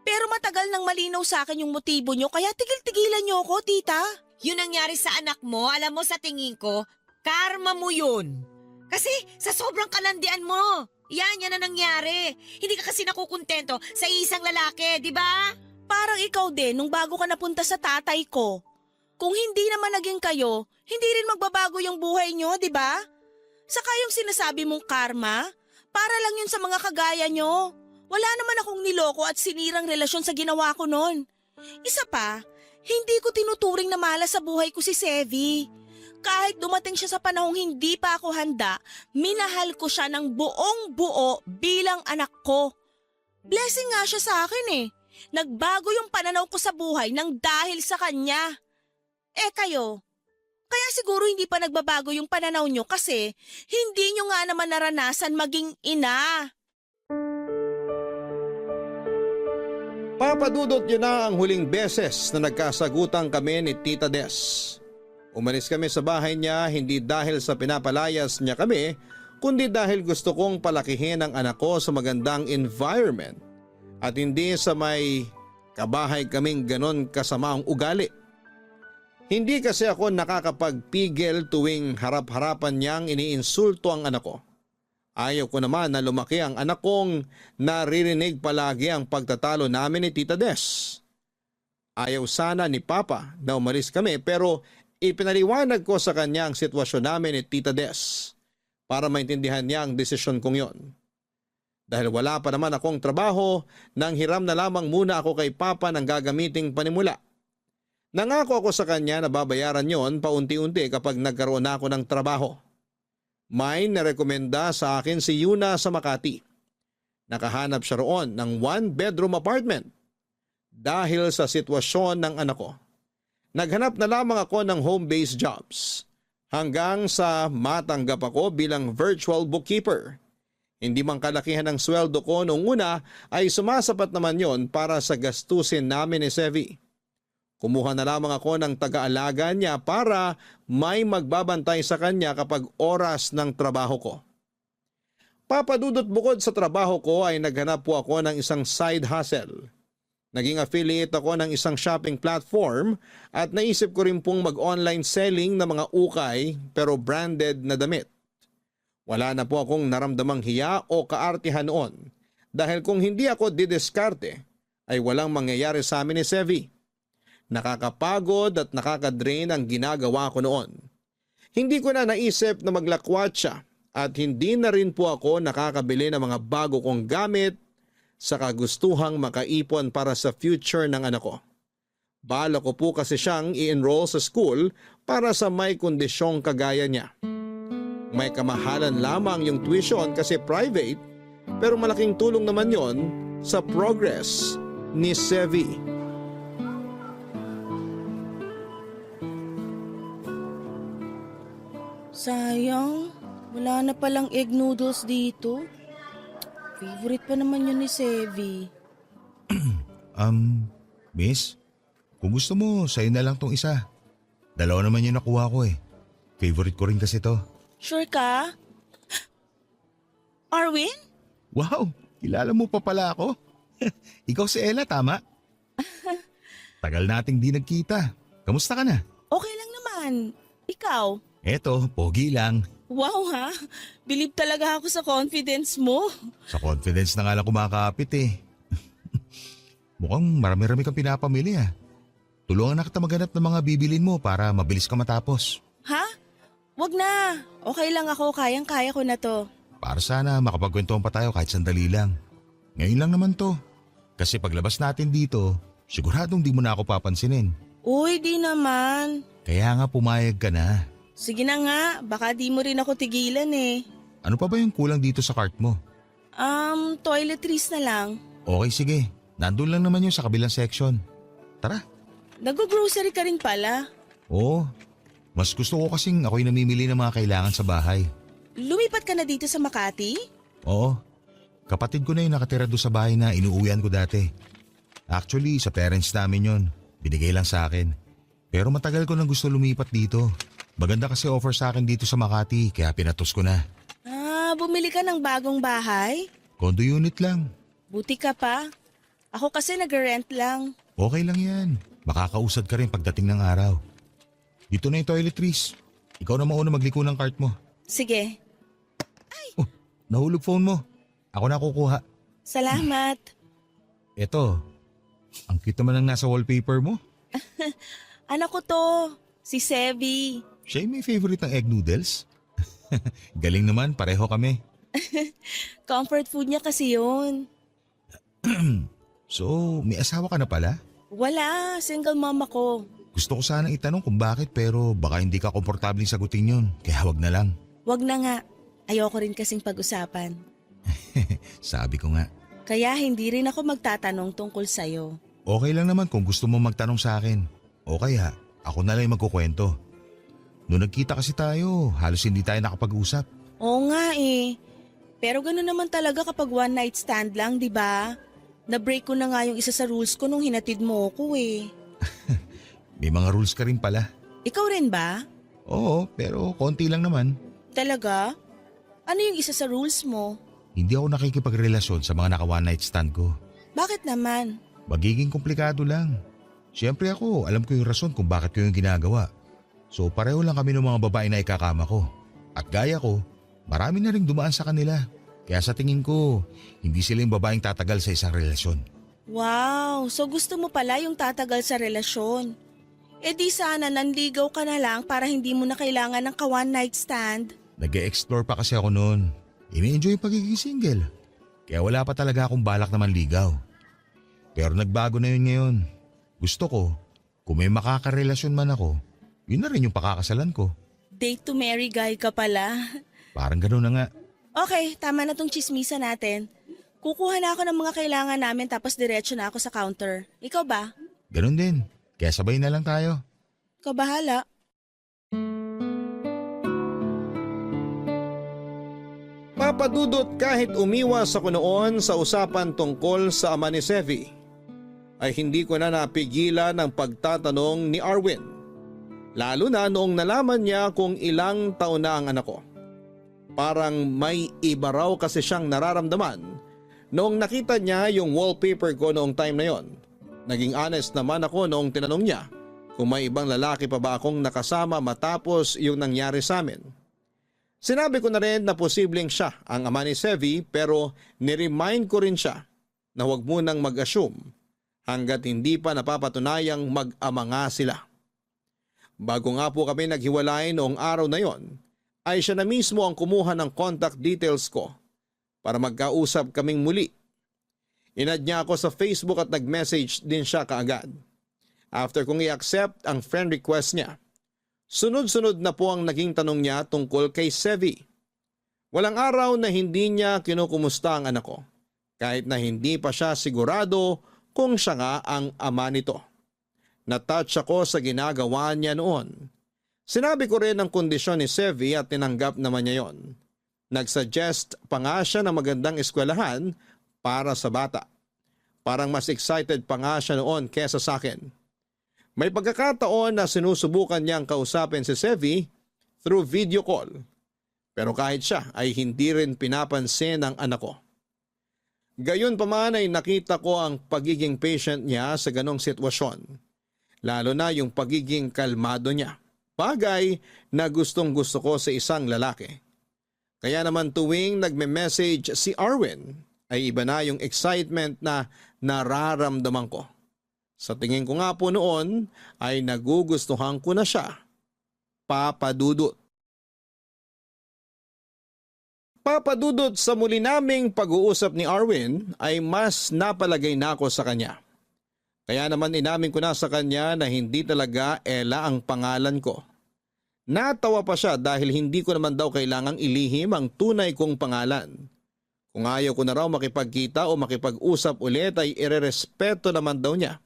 Pero matagal nang malinaw sa akin yung motibo nyo, kaya tigil-tigilan nyo ako, tita. Yun nangyari sa anak mo, alam mo sa tingin ko, karma mo yun. Kasi sa sobrang kalandian mo, yan na nangyari. Hindi ka kasi nakukontento sa isang lalaki, di ba? Parang ikaw din nung bago ka napunta sa tatay ko. Kung hindi naman naging kayo, hindi rin magbabago yung buhay nyo, di ba? Saka yung sinasabi mong karma, para lang yun sa mga kagaya nyo. Wala naman akong niloko at sinirang relasyon sa ginawa ko noon. Isa pa, hindi ko tinuturing na malas sa buhay ko si Sevi. Kahit dumating siya sa panahong hindi pa ako handa, minahal ko siya ng buong buo bilang anak ko. Blessing nga siya sa akin eh. Nagbago yung pananaw ko sa buhay nang dahil sa kanya. Eh kayo, kaya siguro hindi pa nagbabago yung pananaw nyo kasi hindi nyo nga naman naranasan maging ina. Papadudot yun na ang huling beses na nagkasagutan kami ni Tita Des. Umalis kami sa bahay niya hindi dahil sa pinapalayas niya kami, kundi dahil gusto kong palakihin ang anak ko sa magandang environment at hindi sa may kabahay kaming ganon kasama ang ugali. Hindi kasi ako nakakapagpigil tuwing harap-harapan niyang iniinsulto ang anak ko. Ayaw ko naman na lumaki ang anak kong naririnig palagi ang pagtatalo namin ni Tita Des. Ayaw sana ni Papa na umalis kami pero ipinaliwanag ko sa kanya ang sitwasyon namin ni Tita Des para maintindihan niya ang desisyon kong yon. Dahil wala pa naman akong trabaho, nang hiram na lamang muna ako kay Papa ng gagamiting panimula. Nangako ako sa kanya na babayaran yon paunti-unti kapag nagkaroon na ako ng trabaho. May narekomenda sa akin si Yuna sa Makati. Nakahanap siya roon ng 1-bedroom apartment. Dahil sa sitwasyon ng anak ko, naghanap na lamang ako ng home-based jobs hanggang sa matanggap ako bilang virtual bookkeeper. Hindi man kalakihan ng sweldo ko noong una ay sumasapat naman yon para sa gastusin namin ni Sevi. Kumuha na lamang ako ng taga-alaga niya para may magbabantay sa kanya kapag oras ng trabaho ko. Papadudot, bukod sa trabaho ko ay naghanap po ako ng isang side hustle. Naging affiliate ako ng isang shopping platform at naisip ko rin pong mag-online selling ng mga ukay pero branded na damit. Wala na po akong naramdamang hiya o kaartihan noon dahil kung hindi ako didiskarte ay walang mangyayari sa amin ni Sevi. Nakakapagod at nakakadrain ang ginagawa ko noon. Hindi ko na naisip na maglakwatsa at hindi na rin po ako nakakabili ng mga bago kong gamit sa kagustuhang makaipon para sa future ng anak ko. Bala ko po kasi siyang i-enroll sa school para sa may kondisyong kagaya niya. May kamahalan lamang yung tuition kasi private pero malaking tulong naman yon sa progress ni Sevi. Sayang, wala na palang egg noodles dito. Favorite pa naman yun ni Sevi. Miss, kung gusto mo, sa'yo na lang tong isa. Dalawa naman yung nakuha ko eh. Favorite ko rin kasi to. Sure ka? Arwin? Wow, kilala mo pa pala ako. Ikaw si Ella, tama? Tagal nating di nagkita. Kamusta ka na? Okay lang naman. Ikaw? Eto, pogi lang. Wow ha, believe talaga ako sa confidence mo. Sa confidence na nga lang kumakapit eh. Mukhang marami-rami kang pinapamili ah. Tulungan na kita maghanap ng mga bibilin mo para mabilis ka matapos. Ha? Wag na. Okay lang ako, kayang-kaya ko na to. Para sana makapagkwentuhan pa tayo kahit sandali lang. Ngayon lang naman to. Kasi paglabas natin dito, siguradong di mo na ako papansinin. Uy, di naman. Kaya nga pumayag ka na. Sige na nga, baka di mo rin ako tigilan eh. Ano pa ba yung kulang dito sa cart mo? Toiletries na lang. Okay sige, nandun lang naman yung sa kabilang section. Tara. Nag-grocery ka rin pala. Oo, mas gusto ko kasing ako'y namimili ng mga kailangan sa bahay. Lumipat ka na dito sa Makati? Oo, kapatid ko na yung nakatira doon sa bahay na inuuwian ko dati. Actually, sa parents namin yon, binigay lang sa akin. Pero matagal ko nang gusto lumipat dito. Maganda kasi offer sa akin dito sa Makati kaya pinatos ko na. Bumili ka ng bagong bahay? Condo unit lang. Buti ka pa. Ako kasi nag-rent lang. Okay lang yan. Makakausad ka rin pagdating ng araw. Dito na yung toiletries. Ikaw na mauna magliko ng cart mo. Sige. Oh, nahulog phone mo. Ako na kukuha. Salamat. Eto, ang cute naman ang nasa wallpaper mo. Anak ko to, si Sevi. Siya yung may favorite ng egg noodles. Galing naman, pareho kami. Comfort food niya kasi yun. So, may asawa ka na pala? Wala, single mom ako. Gusto ko sanang itanong kung bakit pero baka hindi ka komportabling sagutin yun. Kaya wag na lang. Wag na nga. Ayoko rin kasing pag-usapan. Sabi ko nga. Kaya hindi rin ako magtatanong tungkol sa'yo. Okay lang naman kung gusto mo magtanong sa akin. O kaya, ako na lang yung magkukwento. Noong nagkita kasi tayo, halos hindi tayo nakapag-usap. Oo nga eh. Pero gano'n naman talaga kapag one night stand lang, di ba? Na-break ko na nga yung isa sa rules ko nung hinatid mo ko eh. May mga rules ka rin pala. Ikaw rin ba? Oo, pero konti lang naman. Talaga? Ano yung isa sa rules mo? Hindi ako nakikipagrelasyon sa mga naka-one night stand ko. Bakit naman? Magiging komplikado lang. Siyempre ako, alam ko yung rason kung bakit ko yung ginagawa. So pareho lang kami ng mga babae na ikakama ko. At gaya ko, marami na rin dumaan sa kanila. Kaya sa tingin ko, hindi sila yung babaeng tatagal sa isang relasyon. Wow, so gusto mo pala yung tatagal sa relasyon. E di sana nanligaw ka na lang para hindi mo na kailangan ng ka-one night stand. Nag-e-explore pa kasi ako noon. Ini-enjoy yung pagiging single. Kaya wala pa talaga akong balak na manligaw. Pero nagbago na yun ngayon. Gusto ko, kung may makakarelasyon man ako, yun na rin yung pakakasalan ko. Date to marry guy ka pala. Parang gano'n na nga. Okay, tama na tong chismisa natin. Kukuha na ako ng mga kailangan namin tapos diretso na ako sa counter. Ikaw ba? Gano'n din. Kaya sabay na lang tayo. Ikaw bahala. Papadudot, kahit umiwas ako noon sa usapan tungkol sa ama ni Sevi, ay hindi ko na napigilan ang pagtatanong ni Arwin. Lalo na noong nalaman niya kung ilang taon na ang anak ko. Parang may iba raw kasi siyang nararamdaman noong nakita niya yung wallpaper ko noong time na yon. Naging honest naman ako noong tinanong niya kung may ibang lalaki pa ba akong nakasama matapos yung nangyari sa amin. Sinabi ko na rin na posibleng siya ang ama ni Sevi pero niremind ko rin siya na huwag munang mag-assume hanggat hindi pa napapatunayang mag-ama nga sila. Bago nga po kami naghiwalay noong araw na yon, ay siya na mismo ang kumuha ng contact details ko para magkausap kaming muli. Inad niya ako sa Facebook at nag-message din siya kaagad. After kong i-accept ang friend request niya, sunod-sunod na po ang naging tanong niya tungkol kay Sevi. Walang araw na hindi niya kinukumusta ang anak ko, kahit na hindi pa siya sigurado kung siya nga ang ama nito. Na-touch ako sa ginagawa niya noon. Sinabi ko rin ang kondisyon ni Sevi at tinanggap naman niya yon. Nag-suggest pa nga siya ng magandang eskwelahan para sa bata. Parang mas excited pa nga siya noon kesa sa akin. May pagkakataon na sinusubukan niyang kausapin si Sevi through video call. Pero kahit siya ay hindi rin pinapansin ang anak ko. Gayon pa man ay nakita ko ang pagiging patient niya sa ganong sitwasyon. Lalo na yung pagiging kalmado niya. Bagay na gustong gusto ko sa isang lalaki. Kaya naman tuwing nagme-message si Arwin ay iba na yung excitement na nararamdaman ko. Sa tingin ko nga po noon ay nagugustuhan ko na siya. Papa Dudut. Papa Dudut, sa muli naming pag-uusap ni Arwin ay mas napalagay na ako sa kanya. Kaya naman inamin ko na sa kanya na hindi talaga Ella ang pangalan ko. Natawa pa siya dahil hindi ko naman daw kailangang ilihim ang tunay kong pangalan. Kung ayaw ko na raw makipagkita o makipag-usap ulit ay irerespeto naman daw niya.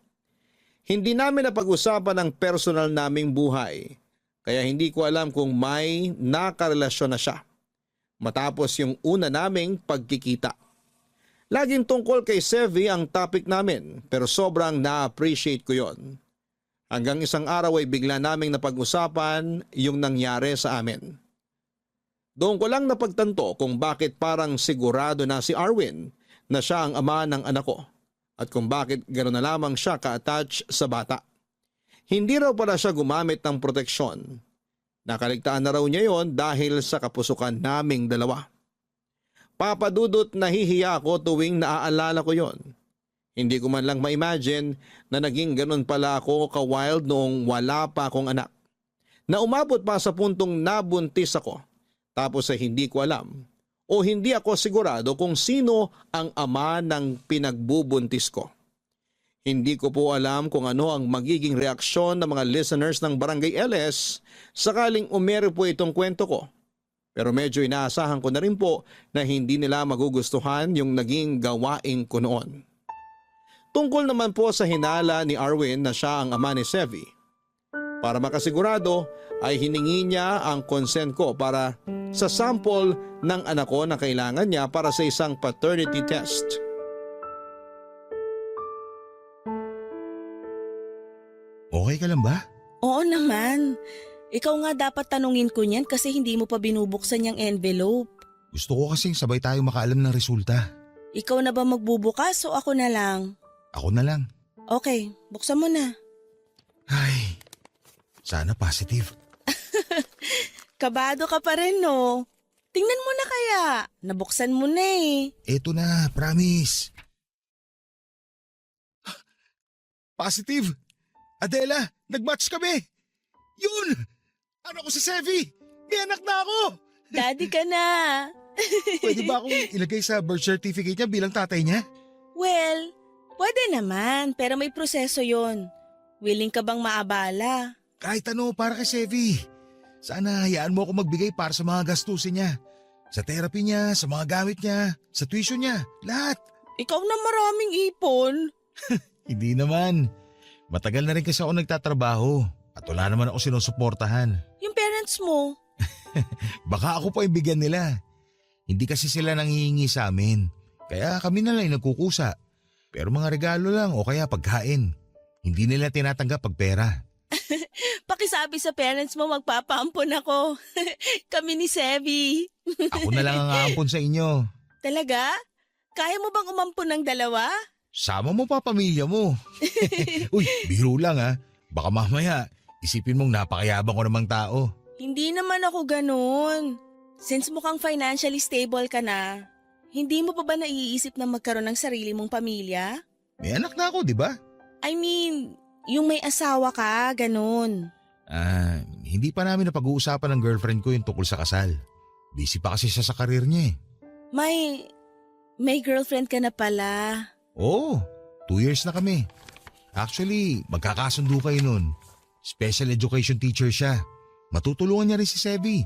Hindi namin napag-usapan ang personal naming buhay, kaya hindi ko alam kung may nakarelasyon na siya. Matapos yung una naming pagkikita. Laging tungkol kay Sevi ang topic namin pero sobrang na-appreciate ko yon. Hanggang isang araw ay bigla naming napag-usapan yung nangyari sa amin. Doon ko lang napagtanto kung bakit parang sigurado na si Arwin na siya ang ama ng anak ko at kung bakit gano'n na lamang siya ka-attach sa bata. Hindi raw pala siya gumamit ng proteksyon. Nakaligtaan na raw niya yon dahil sa kapusukan naming dalawa. Papa Dudut, nahihiya ako tuwing naaalala ko yon. Hindi ko man lang ma-imagine na naging ganun pala ako ka-wild noong wala pa akong anak. Na umabot pa sa puntong nabuntis ako tapos ay hindi ko alam o hindi ako sigurado kung sino ang ama ng pinagbubuntis ko. Hindi ko po alam kung ano ang magiging reaksyon ng mga listeners ng Barangay LS sakaling umere po itong kwento ko. Pero medyo inaasahan ko na rin po na hindi nila magugustuhan yung naging gawain ko noon. Tungkol naman po sa hinala ni Arwin na siya ang ama ni Sevi. Para makasigurado ay hiningi niya ang consent ko para sa sample ng anak ko na kailangan niya para sa isang paternity test. Okay ka lang ba? Oo naman. Ikaw nga dapat tanungin ko niyan kasi hindi mo pa binubuksan yung envelope. Gusto ko kasing sabay tayo makaalam ng resulta. Ikaw na ba magbubukas o ako na lang? Ako na lang. Okay, buksan mo na. Ay, sana positive. Kabado ka pa rin, no? Tingnan mo na kaya. Nabuksan mo na eh. Eto na, promise. Positive! Adela, nag-match kami! Yun! Ano ko si Sevi? May anak na ako! Daddy ka na. Pwede ba akong ilagay sa birth certificate niya bilang tatay niya? Well, pwede naman pero may proseso yon. Willing ka bang maabala? Kahit ano para kay Sevi. Sana hayaan mo ako magbigay para sa mga gastusin niya. Sa therapy niya, sa mga gamit niya, sa tuition niya, lahat. Ikaw na maraming ipon. Hindi naman. Matagal na rin kasi ako nagtatrabaho at wala naman ako sinusuportahan. Yung parents mo. Baka ako pa ibigyan nila. Hindi kasi sila nanghihingi sa amin. Kaya kami na lang nagkukusa. Pero mga regalo lang o kaya pagkain. Hindi nila tinatanggap pag pera. Pakisabi sa parents mo magpapaampon ako. Kami ni Sevi. Ako na lang ang aampon sa inyo. Talaga? Kaya mo bang umampon ng dalawa? Sama mo pa pamilya mo. Uy, biro lang ha. Baka mamaya, isipin mong napakayabang ko namang tao. Hindi naman ako ganun. Since mukhang financially stable ka na, hindi mo pa ba naiisip na magkaroon ng sarili mong pamilya? May anak na ako, di ba? I mean, yung may asawa ka, ganun. Hindi pa namin napag-uusapan ng girlfriend ko yung tungkol sa kasal. Busy pa kasi siya sa karir niya eh. May girlfriend ka na pala. Oo, 2 years na kami. Actually, magkakasundo kayo nun. Special education teacher siya. Matutulungan niya rin si Sevi.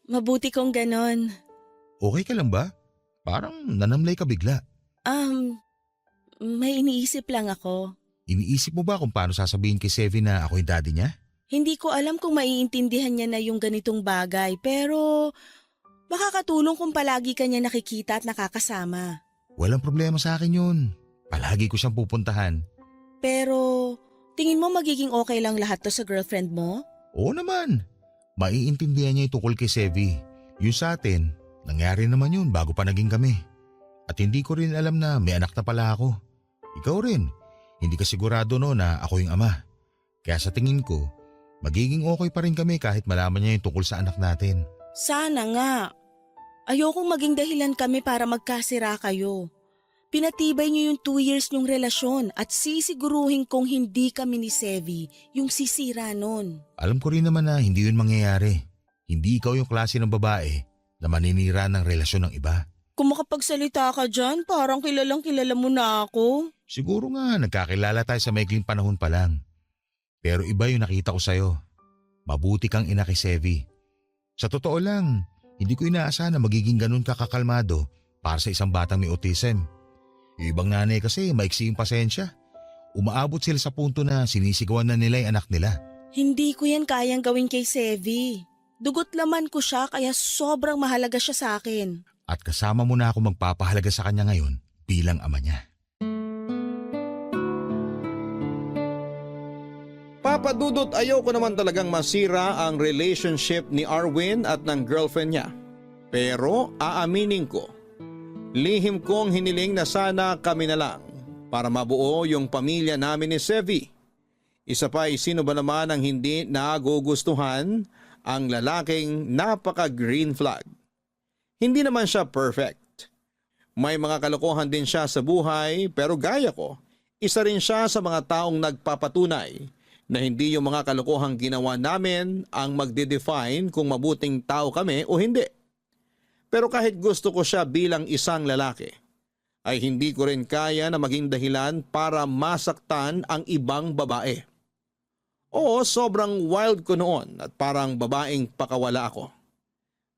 Mabuti kong ganun. Okay ka lang ba? Parang nanamlay ka bigla. May iniisip lang ako. Iniisip mo ba kung paano sasabihin kay Sevi na ako yung daddy niya? Hindi ko alam kung maiintindihan niya na yung ganitong bagay, pero makakatulong kung palagi ka niya nakikita at nakakasama. Walang problema sa akin yun. Palagi ko siyang pupuntahan. Pero tingin mo magiging okay lang lahat to sa girlfriend mo? Oo naman. Maiintindihan niya yung tungkol kay Sevi. Yung sa atin, nangyari naman yun bago pa naging kami. At hindi ko rin alam na may anak na pala ako. Ikaw rin. Hindi ka sigurado no na ako yung ama. Kaya sa tingin ko, magiging okay pa rin kami kahit malaman niya yung tungkol sa anak natin. Sana nga. Ayokong maging dahilan kami para magkasira kayo. Pinatibay niyo yung 2 years niyong relasyon at sisiguruhin kong hindi kami ni Sevi yung sisira nun. Alam ko rin naman na hindi yun mangyayari. Hindi ikaw yung klase ng babae na maninira ng relasyon ng iba. Kung makapagsalita ka dyan, parang kilalang kilala mo na ako. Siguro nga nagkakilala tayo sa maikling panahon pa lang. Pero iba yung nakita ko sa'yo. Mabuti kang ina kay Sevi. Sa totoo lang, hindi ko inaasahan na magiging ganun kakakalmado para sa isang batang may autism. Yung ibang nanay kasi maiksi yung pasensya. Umaabot sila sa punto na sinisigawan na nila yung anak nila. Hindi ko yan kayang gawin kay Sevi. Dugot laman ko siya kaya sobrang mahalaga siya sa akin. At kasama mo na ako magpapahalaga sa kanya ngayon bilang ama niya. Papa Dudut, ayoko naman talagang masira ang relationship ni Arwin at ng girlfriend niya. Pero aaminin ko, lihim kong hiniling na sana kami na lang para mabuo yung pamilya namin ni Sevi. Isa pa ay sino ba naman ang hindi nagugustuhan ang lalaking napaka-green flag. Hindi naman siya perfect. May mga kalokohan din siya sa buhay pero gaya ko, isa rin siya sa mga taong nagpapatunay na hindi yung mga kalokohang ginawa namin ang magde-define kung mabuting tao kami o hindi. Pero kahit gusto ko siya bilang isang lalaki, ay hindi ko rin kaya na maging dahilan para masaktan ang ibang babae. Oo, sobrang wild ko noon at parang babaeng pakawala ako.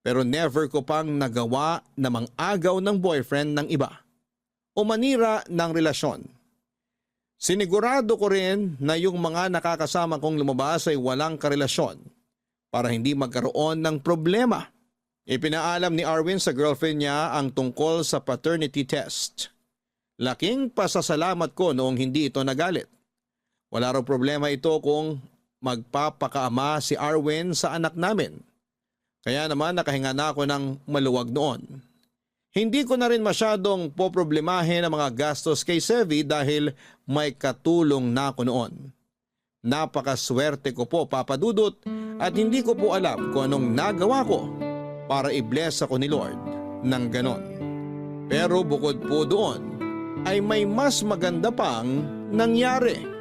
Pero never ko pang nagawa na mang-agaw ng boyfriend ng iba o manira ng relasyon. Sinigurado ko rin na yung mga nakakasama kong lumabas ay walang karelasyon para hindi magkaroon ng problema. Ipinaalam ni Arwin sa girlfriend niya ang tungkol sa paternity test. Laking pasasalamat ko noong hindi ito nagalit. Wala raw problema ito kung magpapakaama si Arwin sa anak namin. Kaya naman nakahinga na ako ng maluwag noon. Hindi ko na rin masyadong poproblemahin ang mga gastos kay Sevi dahil may katulong na ako noon. Napakaswerte ko po, Papa Dudut, at hindi ko po alam kung anong nagawa ko para i-bless ako ni Lord ng ganon. Pero bukod po doon ay may mas maganda pang nangyari.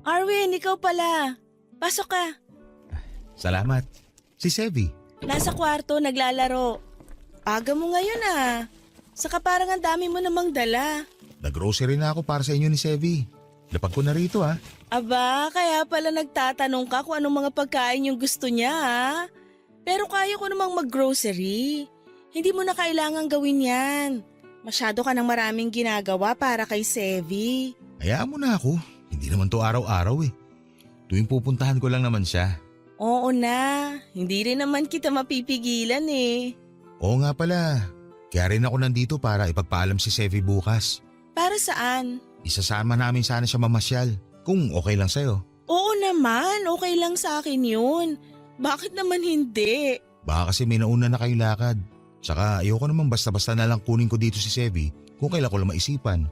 Arwin, ikaw pala. Pasok ka. Salamat. Si Sevi. Nasa kwarto, naglalaro. Aga mo ngayon ah. Saka parang ang dami mo namang dala. Nag-grocery na ako para sa inyo ni Sevi. Lapag ko na rito ha. Aba, kaya pala nagtatanong ka kung anong mga pagkain yung gusto niya ha. Pero kaya ko namang mag-grocery. Hindi mo na kailangan gawin yan. Masyado ka ng maraming ginagawa para kay Sevi. Hayaan mo na ako. Hindi naman to araw-araw eh. Tuwing pupuntahan ko lang naman siya. Oo na, hindi rin naman kita mapipigilan eh. Oo nga pala, kaya rin ako nandito para ipagpaalam si Sevi bukas. Para saan? Isasama namin sana siya mamasyal, kung okay lang sa'yo. Oo naman, okay lang sa akin yun. Bakit naman hindi? Baka kasi may nauna na kayong lakad. Tsaka ayoko naman basta-basta na lang kunin ko dito si Sevi kung kailan ko lang maisipan.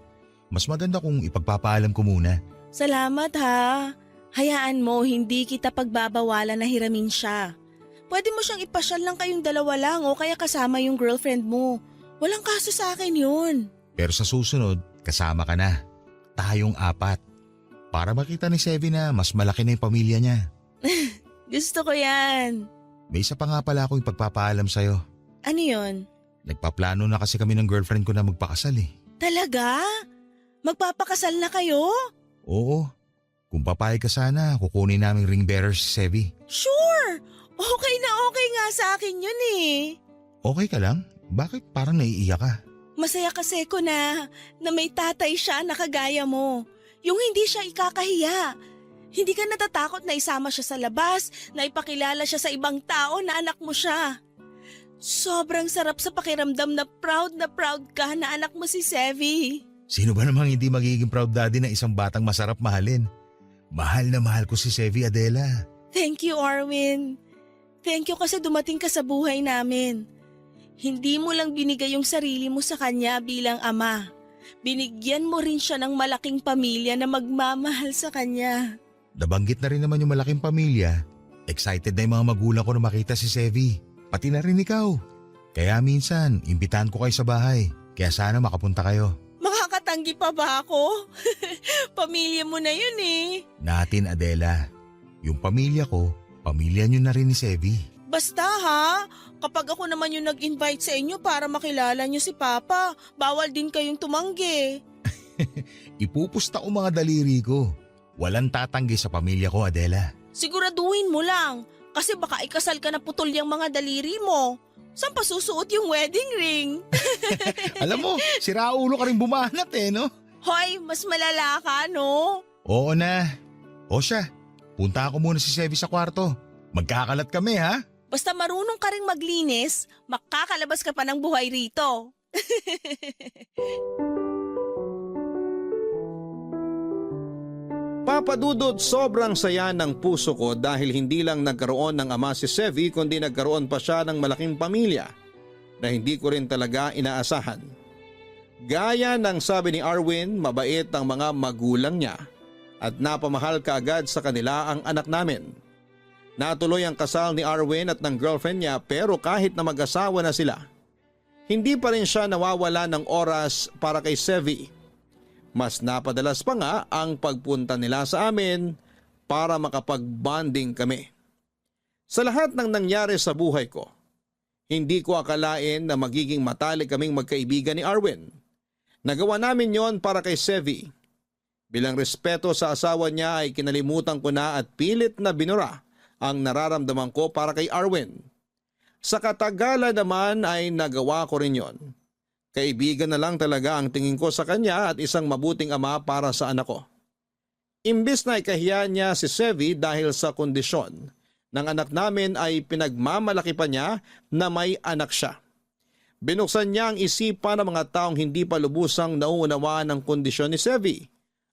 Mas maganda kung ipagpapaalam ko muna. Salamat ha. Hayaan mo, hindi kita pagbabawalan na hiramin siya. Pwede mo siyang ipasyal lang kayong dalawa lang o kaya kasama yung girlfriend mo. Walang kaso sa akin yun. Pero sa susunod, kasama ka na. Tayong 4. Para makita ni Sevi na mas malaki na yung pamilya niya. Gusto ko yan. May isa pa nga pala akong ipagpapaalam sa'yo. Ano yun? Nagpaplano na kasi kami ng girlfriend ko na magpakasal eh. Talaga? Magpapakasal na kayo? Oo. Kung papayag ka sana, kukunin naming ring bearer si Sevi. Sure! Okay na okay nga sa akin yun eh. Okay ka lang? Bakit parang naiiyak ka? Masaya kasi ko na may tatay siya na kagaya mo. Yung hindi siya ikakahiya. Hindi ka natatakot na isama siya sa labas, na ipakilala siya sa ibang tao na anak mo siya. Sobrang sarap sa pakiramdam na proud ka na anak mo si Sevi. Sino ba namang hindi magiging proud daddy na isang batang masarap mahalin? Mahal na mahal ko si Sevi, Adela. Thank you, Arwin. Thank you kasi dumating ka sa buhay namin. Hindi mo lang binigay yung sarili mo sa kanya bilang ama. Binigyan mo rin siya ng malaking pamilya na magmamahal sa kanya. Nabanggit na rin naman yung malaking pamilya. Excited na yung mga magulang ko na makita si Sevi. Pati na rin ikaw. Kaya minsan, imbitahan ko kayo sa bahay. Kaya sana makapunta kayo. Makakatanggi pa ba ako? Pamilya mo na yun eh. Natin, Adela. Yung pamilya ko, pamilya nyo na rin ni Sevi. Basta ha, kapag ako naman yung nag-invite sa inyo para makilala nyo si Papa, bawal din kayong tumanggi. Ipupusta ko mga daliri ko. Walang tatanggi sa pamilya ko, Adela. Siguraduhin mo lang, kasi baka ikasal ka na putol yung mga daliri mo. Saan pa susuot yung wedding ring? Alam mo, si Raulo ka rin bumanat eh, no? Hoy, mas malala ka, no? Oo na. O siya, punta ako muna si Sevi sa kwarto. Magkakalat kami, ha? Basta marunong ka rin maglinis, makakalabas ka pa ng buhay rito. Papa Dudut, sobrang saya ng puso ko dahil hindi lang nagkaroon ng ama si Sevi kundi nagkaroon pa siya ng malaking pamilya na hindi ko rin talaga inaasahan. Gaya ng sabi ni Arwin, mabait ang mga magulang niya at napamahal kaagad sa kanila ang anak namin. Natuloy ang kasal ni Arwin at ng girlfriend niya pero kahit na mag-asawa na sila, hindi pa rin siya nawawala ng oras para kay Sevi. Mas napadalas pa nga ang pagpunta nila sa amin para makapag-bonding kami. Sa lahat ng nangyari sa buhay ko, hindi ko akalain na magiging matalik kaming magkaibigan ni Arwin. Nagawa namin yon para kay Sevi. Bilang respeto sa asawa niya ay kinalimutan ko na at pilit na binura ang nararamdaman ko para kay Arwin. Sa katagalan naman ay nagawa ko rin yon. Kaibigan na lang talaga ang tingin ko sa kanya at isang mabuting ama para sa anak ko. Imbis na ikahiya niya si Sevi dahil sa kondisyon ng anak namin ay pinagmamalaki pa niya na may anak siya. Binuksan niya ang isipan ng mga taong hindi pa lubusang nauunawaan ng kondisyon ni Sevi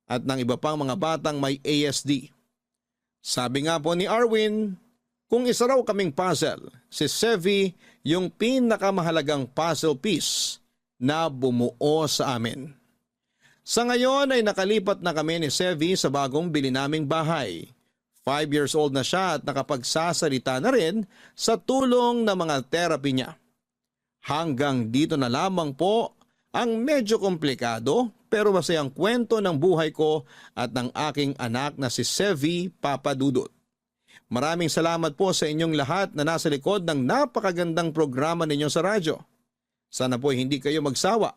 at ng iba pang mga batang may ASD. Sabi nga po ni Arwin, kung isa raw kaming puzzle, si Sevi yung pinakamahalagang puzzle piece na bumuo sa amin. Sa ngayon ay nakalipat na kami ni Sevi sa bagong bili naming bahay. 5 years old na siya at nakapagsasalita na rin sa tulong ng mga therapy niya. Hanggang dito na lamang po ang medyo komplikado pero masayang kwento ng buhay ko at ng aking anak na si Sevi Papa Dudut. Maraming salamat po sa inyong lahat na nasa likod ng napakagandang programa ninyo sa radyo. Sana po hindi kayo magsawa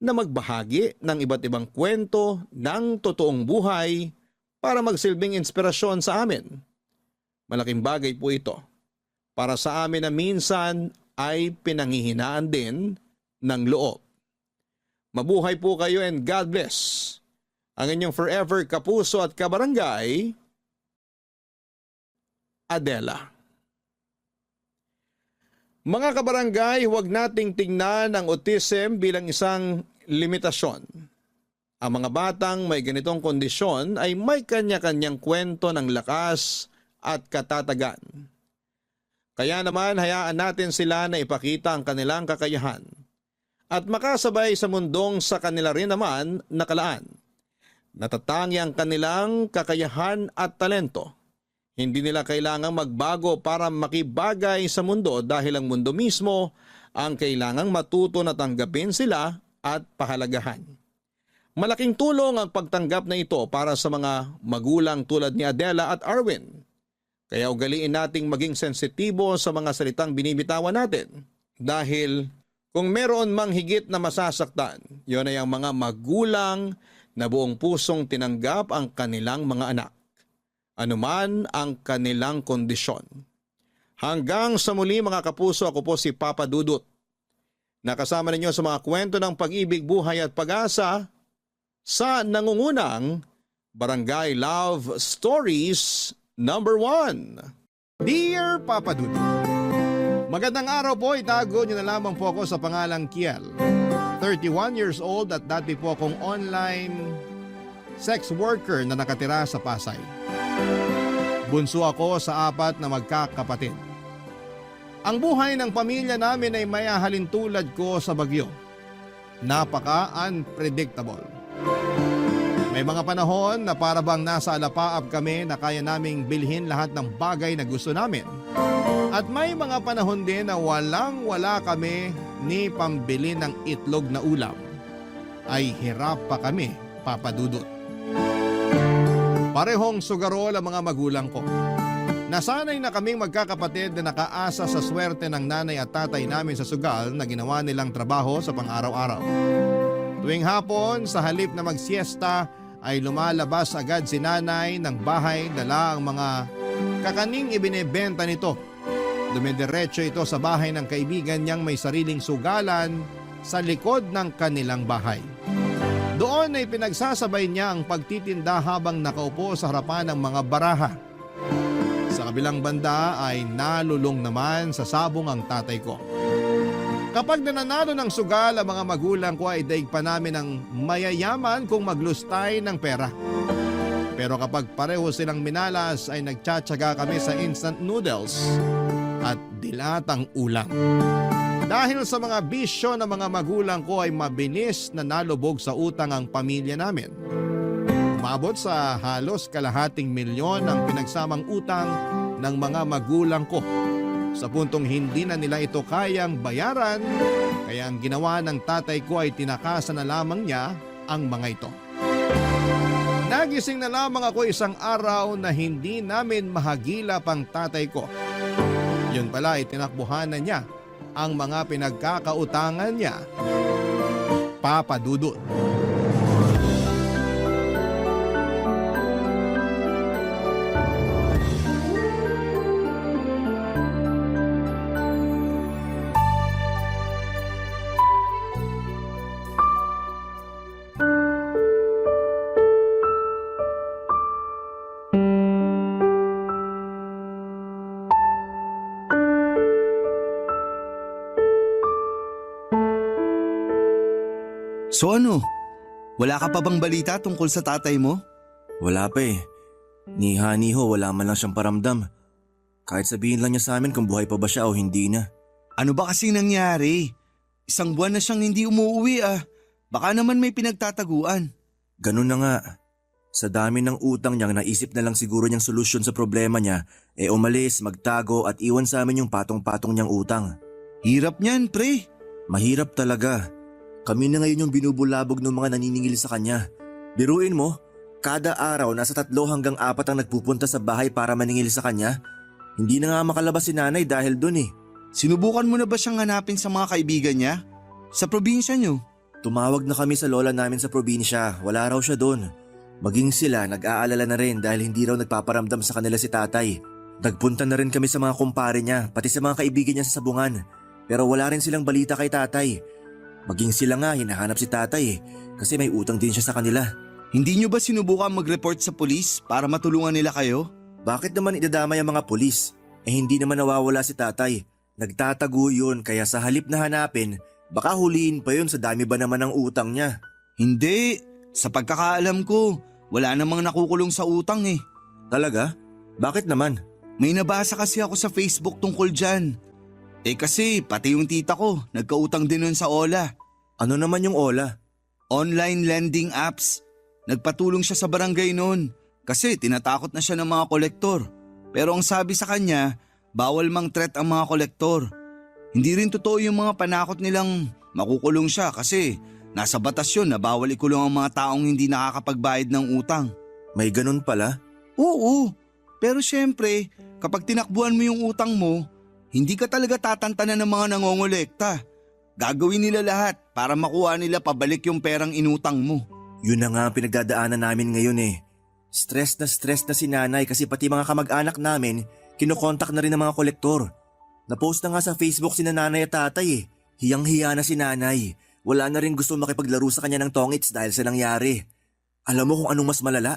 na magbahagi ng iba't ibang kwento ng totoong buhay para magsilbing inspirasyon sa amin. Malaking bagay po ito para sa amin na minsan ay pinanghihinaan din ng loob. Mabuhay po kayo and God bless. Ang inyong forever kapuso at kabarangay, Adela. Mga kabarangay, huwag nating tingnan ang autism bilang isang limitasyon. Ang mga batang may ganitong kondisyon ay may kanya-kanyang kwento ng lakas at katatagan. Kaya naman hayaan natin sila na ipakita ang kanilang kakayahan at makasabay sa mundong sa kanila rin naman nakalaan. Natatangi ang kanilang kakayahan at talento. Hindi nila kailangang magbago para makibagay sa mundo dahil ang mundo mismo ang kailangang matuto na tanggapin sila at pahalagahan. Malaking tulong ang pagtanggap na ito para sa mga magulang tulad ni Adela at Arwin. Kaya ugaliin nating maging sensitibo sa mga salitang binibitawan natin. Dahil kung meron mang higit na masasaktan, yon ay ang mga magulang na buong pusong tinanggap ang kanilang mga anak. Anuman ang kanilang kondisyon. Hanggang sa muli mga kapuso, ako po si Papa Dudut. Nakasama ninyo sa mga kwento ng pag-ibig, buhay at pag-asa sa nangungunang Barangay Love Stories Number 1. Dear Papa Dudut, magandang araw po, itago niyo na lamang po ako sa pangalang Kiel. 31 years old at dati po akong online sex worker na nakatira sa Pasay. Bunso ako sa 4 na magkakapatid. Ang buhay ng pamilya namin ay may halintulad ko sa bagyo. Napaka-unpredictable. May mga panahon na para bang nasa alapaap kami na kaya naming bilhin lahat ng bagay na gusto namin. At may mga panahon din na walang-wala kami ni pambili ng itlog na ulam. Ay hirap pa kami, Papa Dudut. Parehong sugarol ang mga magulang ko. Nasanay na kaming magkakapatid na nakaasa sa swerte ng nanay at tatay namin sa sugal na ginawa nilang trabaho sa pang-araw-araw. Tuwing hapon, sa halip na magsiesta, ay lumalabas agad si nanay ng bahay, dala ang mga kakaning ibinebenta nito. Dumidiretso ito sa bahay ng kaibigan niyang may sariling sugalan sa likod ng kanilang bahay. Doon ay pinagsasabay niya ang pagtitinda habang nakaupo sa harapan ng mga baraha. Sa kabilang banda ay nalulong naman sa sabong ang tatay ko. Kapag nananalo ng sugal ang mga magulang ko ay daig pa namin ng mayayaman kung maglustay ng pera. Pero kapag pareho silang minalas ay nagtsatsaga kami sa instant noodles at dilatang ulam. Dahil sa mga bisyo ng mga magulang ko ay mabilis na nalubog sa utang ang pamilya namin. Umabot sa halos kalahating milyon ang pinagsamang utang ng mga magulang ko. Sa puntong hindi na nila ito kayang bayaran, kaya ang ginawa ng tatay ko ay tinakasan na lamang niya ang mga ito. Nagising na lamang ako isang araw na hindi namin mahagilap ang tatay ko. Yun pala ay tinakbuhan na niya ang mga pinagkakautangan niya. Papa Dudut. So ano? Wala ka pa bang balita tungkol sa tatay mo? Wala pa eh. Ni Honey ho, wala man lang siyang paramdam. Kahit sabihin lang niya sa amin kung buhay pa ba siya o hindi na. Ano ba kasi nangyari? 1 buwan na siyang hindi umuwi ah. Baka naman may pinagtataguan. Ganun na nga. Sa dami ng utang niya, naisip na lang siguro niyang solusyon sa problema niya, umalis, magtago at iwan sa amin yung patong-patong niyang utang. Hirap niyan, pre. Mahirap talaga. Kami na ngayon yung binubulabog ng mga naniningil sa kanya. Biruin mo, kada araw nasa 3 hanggang 4 ang nagpupunta sa bahay para maningil sa kanya. Hindi na nga makalabas si nanay dahil dun eh. Sinubukan mo na ba siyang hanapin sa mga kaibigan niya? Sa probinsya niyo? Tumawag na kami sa lola namin sa probinsya, wala raw siya doon. Maging sila nag-aalala na rin dahil hindi raw nagpaparamdam sa kanila si tatay. Nagpunta na rin kami sa mga kumpare niya, pati sa mga kaibigan niya sa sabungan. Pero wala rin silang balita kay tatay. Maging sila nga hinahanap si tatay kasi may utang din siya sa kanila. Hindi niyo ba sinubukan mag-report sa pulis para matulungan nila kayo? Bakit naman idadamay ang mga pulis? Hindi naman nawawala si tatay. Nagtatago yun kaya sa halip na hanapin, baka huliin pa yun sa dami ba naman ng utang niya. Hindi, sa pagkakaalam ko, wala namang nakukulong sa utang eh. Talaga? Bakit naman? May nabasa kasi ako sa Facebook tungkol dyan. Kasi pati yung tita ko, nagkautang din nun sa Ola. Ano naman yung Ola? Online lending apps. Nagpatulong siya sa barangay noon kasi tinatakot na siya ng mga kolektor. Pero ang sabi sa kanya, bawal mang threat ang mga kolektor. Hindi rin totoo yung mga panakot nilang makukulong siya kasi nasa batas yun na bawal ikulong ang mga taong hindi nakakapagbayad ng utang. May ganun pala? Oo, pero syempre kapag tinakbuhan mo yung utang mo, hindi ka talaga tatantanan ng mga nangongolekta. Gagawin nila lahat para makuha nila pabalik yung perang inutang mo. Yun na nga ang pinagdadaanan namin ngayon eh. Stress na si nanay kasi pati mga kamag-anak namin, kinokontak na rin ng mga kolektor. Napost na nga sa Facebook si nanay at tatay eh. Hiyang-hiya na si nanay. Wala na rin gusto makipaglaro sa kanya ng tongits dahil sa nangyari. Alam mo kung anong mas malala?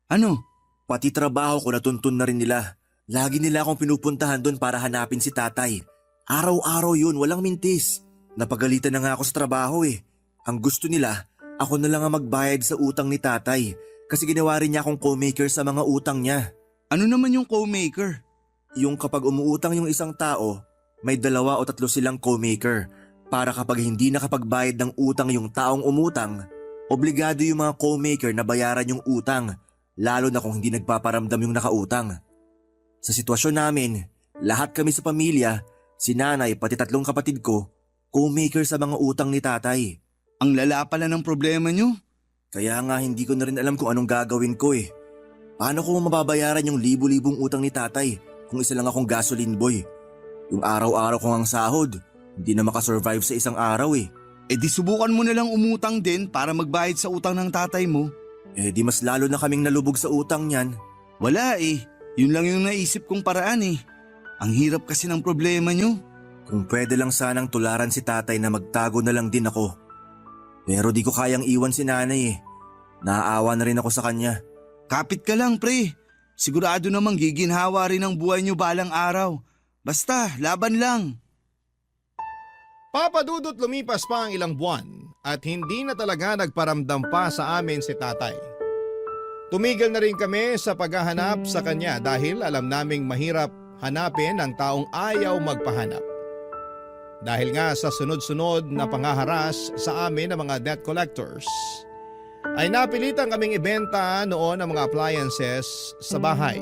Ano? Pati trabaho ko natuntun na rin nila. Lagi nila akong pinupuntahan doon para hanapin si tatay. Araw-araw yun, walang mintis. Napagalitan na nga ako sa trabaho eh. Ang gusto nila, ako na lang ang magbayad sa utang ni tatay kasi ginawa rin niya akong co-maker sa mga utang niya. Ano naman yung co-maker? Yung kapag umuutang yung isang tao, may 2 o 3 silang co-maker para kapag hindi nakapagbayad ng utang yung taong umutang, obligado yung mga co-maker na bayaran yung utang, lalo na kung hindi nagpaparamdam yung nakautang. Sa sitwasyon namin, lahat kami sa pamilya, si nanay pati 3 kapatid ko, co-maker sa mga utang ni tatay. Ang lala pala ng problema nyo. Kaya nga hindi ko na rin alam kung anong gagawin ko eh. Paano ko mababayaran yung libu-libong utang ni tatay kung isa lang akong gasoline boy? Yung araw-araw kong ang sahod, hindi na makasurvive sa isang araw eh. Di subukan mo na lang umutang din para magbayad sa utang ng tatay mo. Di mas lalo na kaming nalubog sa utang niyan. Wala eh, yun lang yung naisip kong paraan eh. Ang hirap kasi ng problema nyo. Kung pwede lang sanang tularan si tatay na magtago na lang din ako. Pero di ko kayang iwan si nanay eh. Naaawa na rin ako sa kanya. Kapit ka lang pre. Sigurado namang giginhawa rin ang buhay nyo balang araw. Basta, laban lang. Papadudot lumipas pa ang ilang buwan at hindi na talaga nagparamdam pa sa amin si tatay. Tumigil na rin kami sa paghahanap sa kanya dahil alam naming mahirap hanapin ang taong ayaw magpahanap. Dahil nga sa sunod-sunod na pangaharas sa amin ng mga debt collectors, ay napilitan kaming ibenta noon ang mga appliances sa bahay.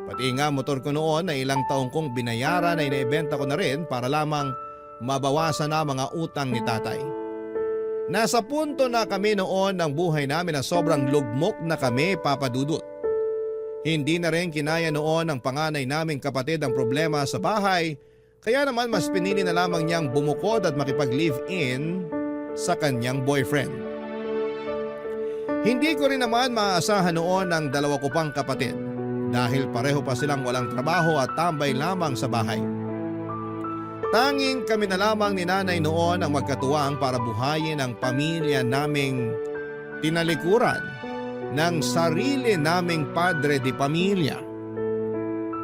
Pati nga motor ko noon na ilang taong kong binayaran ay naibenta ko na rin para lamang mabawasan na mga utang ni tatay. Nasa punto na kami noon ng buhay namin na sobrang lugmok na kami, papadudot. Hindi na rin kinaya noon ng panganay naming kapatid ang problema sa bahay, kaya naman mas pinili na lamang niyang bumukod at makipag-live-in sa kanyang boyfriend. Hindi ko rin naman maaasahan noon ang 2 ko pang kapatid dahil pareho pa silang walang trabaho at tambay lamang sa bahay. Tanging kami na lamang ni nanay noon ang magkatuwang para buhayin ang pamilya naming tinalikuran ng sarili naming padre di pamilya.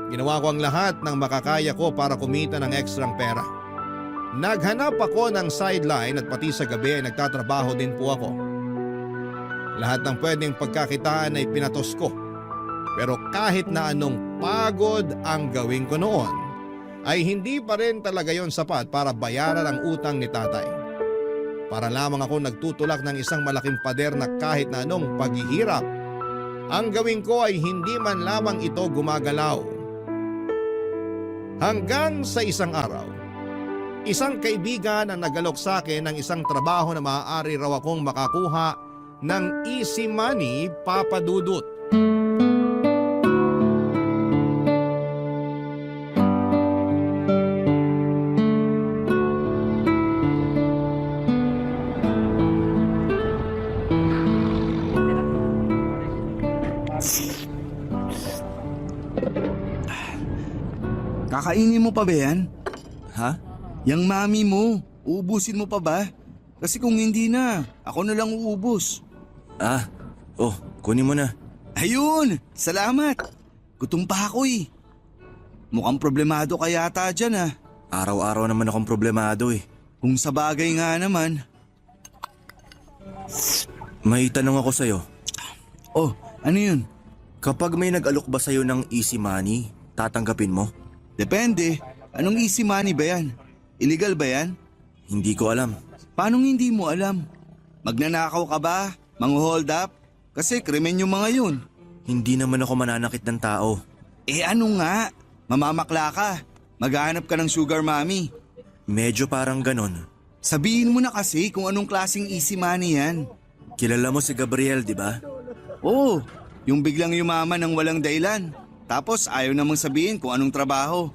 Ginawa ko ang lahat ng makakaya ko para kumita ng ekstrang pera. Naghanap ako ng sideline at pati sa gabi ay nagtatrabaho din po ako. Lahat ng pwedeng pagkakitaan ay pinatos ko. Pero kahit na anong pagod ang gawin ko noon, ay hindi pa rin talaga yon sapat para bayaran ang utang ni tatay. Para lamang ako nagtutulak ng isang malaking pader na kahit na anong paghihirap, ang gawin ko ay hindi man lamang ito gumagalaw. Hanggang sa isang araw, isang kaibigan ang nagalok sa akin ng isang trabaho na maaari raw akong makakuha ng easy money, papadudot. Kakainin mo pa ba yan? Ha? Yang mami mo, uubusin mo pa ba? Kasi kung hindi na, ako na lang uubos. Kunin mo na. Ayun, salamat. Gutom pa ako eh. Mukhang problemado ka yata dyan ah. Araw-araw naman akong problemado eh. Kung sa bagay nga naman. May tanong ako sa'yo. Oh, ano yun? Kapag may nag-alok ba sa'yo ng easy money, tatanggapin mo? Depende. Anong easy money ba yan? Illegal ba yan? Hindi ko alam. Paanong hindi mo alam? Magnanakaw ka ba? Mang-hold up? Kasi krimen yung mga yun. Hindi naman ako mananakit ng tao. Eh ano nga? Mamamakla ka. Maghahanap ka ng sugar mommy. Medyo parang ganon. Sabihin mo na kasi kung anong klaseng easy money yan. Kilala mo si Gabriel, di ba? Oo, yung biglang yumaman ng walang dahilan. Tapos ayaw namang sabihin kung anong trabaho.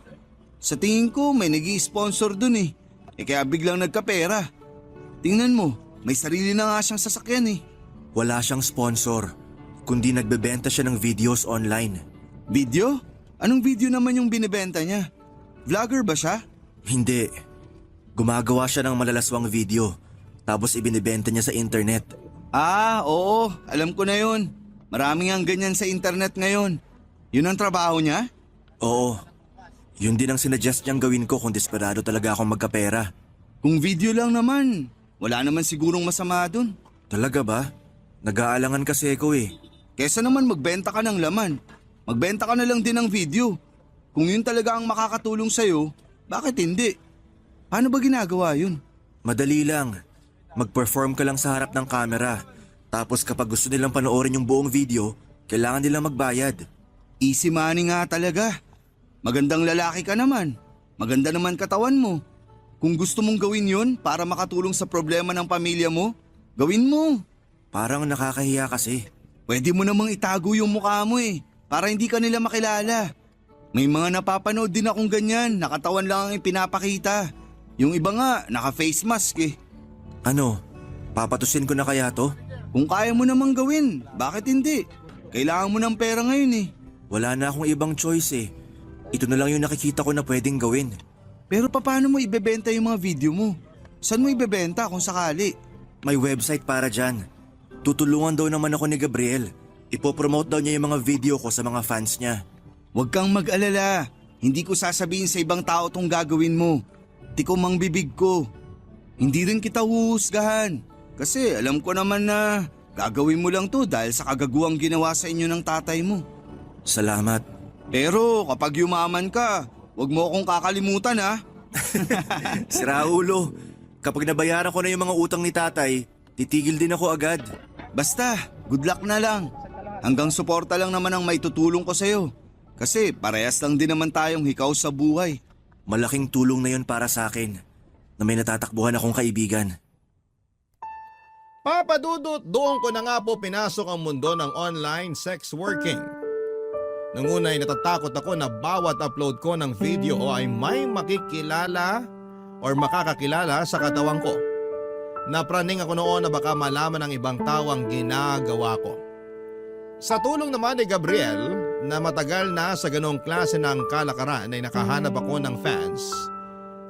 Sa tingin ko may nag-i-sponsor dun eh. Kaya biglang nagkapera. Tingnan mo, may sarili na nga siyang sasakyan eh. Wala siyang sponsor, kundi nagbebenta siya ng videos online. Video? Anong video naman yung binibenta niya? Vlogger ba siya? Hindi. Gumagawa siya ng malalaswang video, tapos ibinibenta niya sa internet. Ah, oo. Alam ko na yun. Maraming ang ganyan sa internet ngayon. Yun ang trabaho niya? Oo. Yun din ang sinuggest niyang gawin ko kung desperado talaga akong magkapera. Kung video lang naman, wala naman sigurong masama dun. Talaga ba? Nag-aalangan kasi ako eh. Kesa naman magbenta ka ng laman. Magbenta ka na lang din ng video. Kung yun talaga ang makakatulong sa'yo, bakit hindi? Paano ba ginagawa yun? Madali lang. Mag-perform ka lang sa harap ng camera. Tapos kapag gusto nilang panoorin yung buong video, kailangan nilang magbayad. Easy money nga talaga. Magandang lalaki ka naman. Maganda naman katawan mo. Kung gusto mong gawin yun para makatulong sa problema ng pamilya mo, gawin mo. Parang nakakahiya kasi. Pwede mo namang itago yung mukha mo eh, para hindi ka nila makilala. May mga napapanood din akong ganyan, nakatawan lang ang ipinapakita. Yung iba nga, naka-face mask eh. Ano? Papatusin ko na kaya to? Kung kaya mo namang gawin, bakit hindi? Kailangan mo ng pera ngayon eh. Wala na akong ibang choice eh. Ito na lang yung nakikita ko na pwedeng gawin. Pero paano mo ibebenta yung mga video mo? Saan mo ibebenta kung sakali? May website para dyan. Tutulungan daw naman ako ni Gabriel. Ipopromote daw niya yung mga video ko sa mga fans niya. Huwag kang mag-alala. Hindi ko sasabihin sa ibang tao tong gagawin mo. Tikom ang bibig ko. Hindi rin kita huhusgahan. Kasi alam ko naman na gagawin mo lang to dahil sa kagaguhang ginawa sa inyo ng tatay mo. Salamat. Pero kapag yumaman ka, huwag mo akong kakalimutan ha. Si Raulo, kapag nabayaran ko na yung mga utang ni tatay, titigil din ako agad. Basta, good luck na lang. Hanggang suporta lang naman ang maitutulong ko sa'yo. Kasi parehas lang din naman tayong hikaw sa buhay. Malaking tulong na yun para sa akin na may natatakbuhan akong kaibigan. Papa Dudut, doon ko na nga po pinasok ang mundo ng online sex working. Nung una ay natatakot ako na bawat upload ko ng video ay may makikilala or makakakilala sa katawan ko. Napraning ako noon na baka malaman ng ibang tao ang ginagawa ko. Sa tulong naman ni Gabriel na matagal na sa ganong klase ng kalakaran ay nakahanap ako ng fans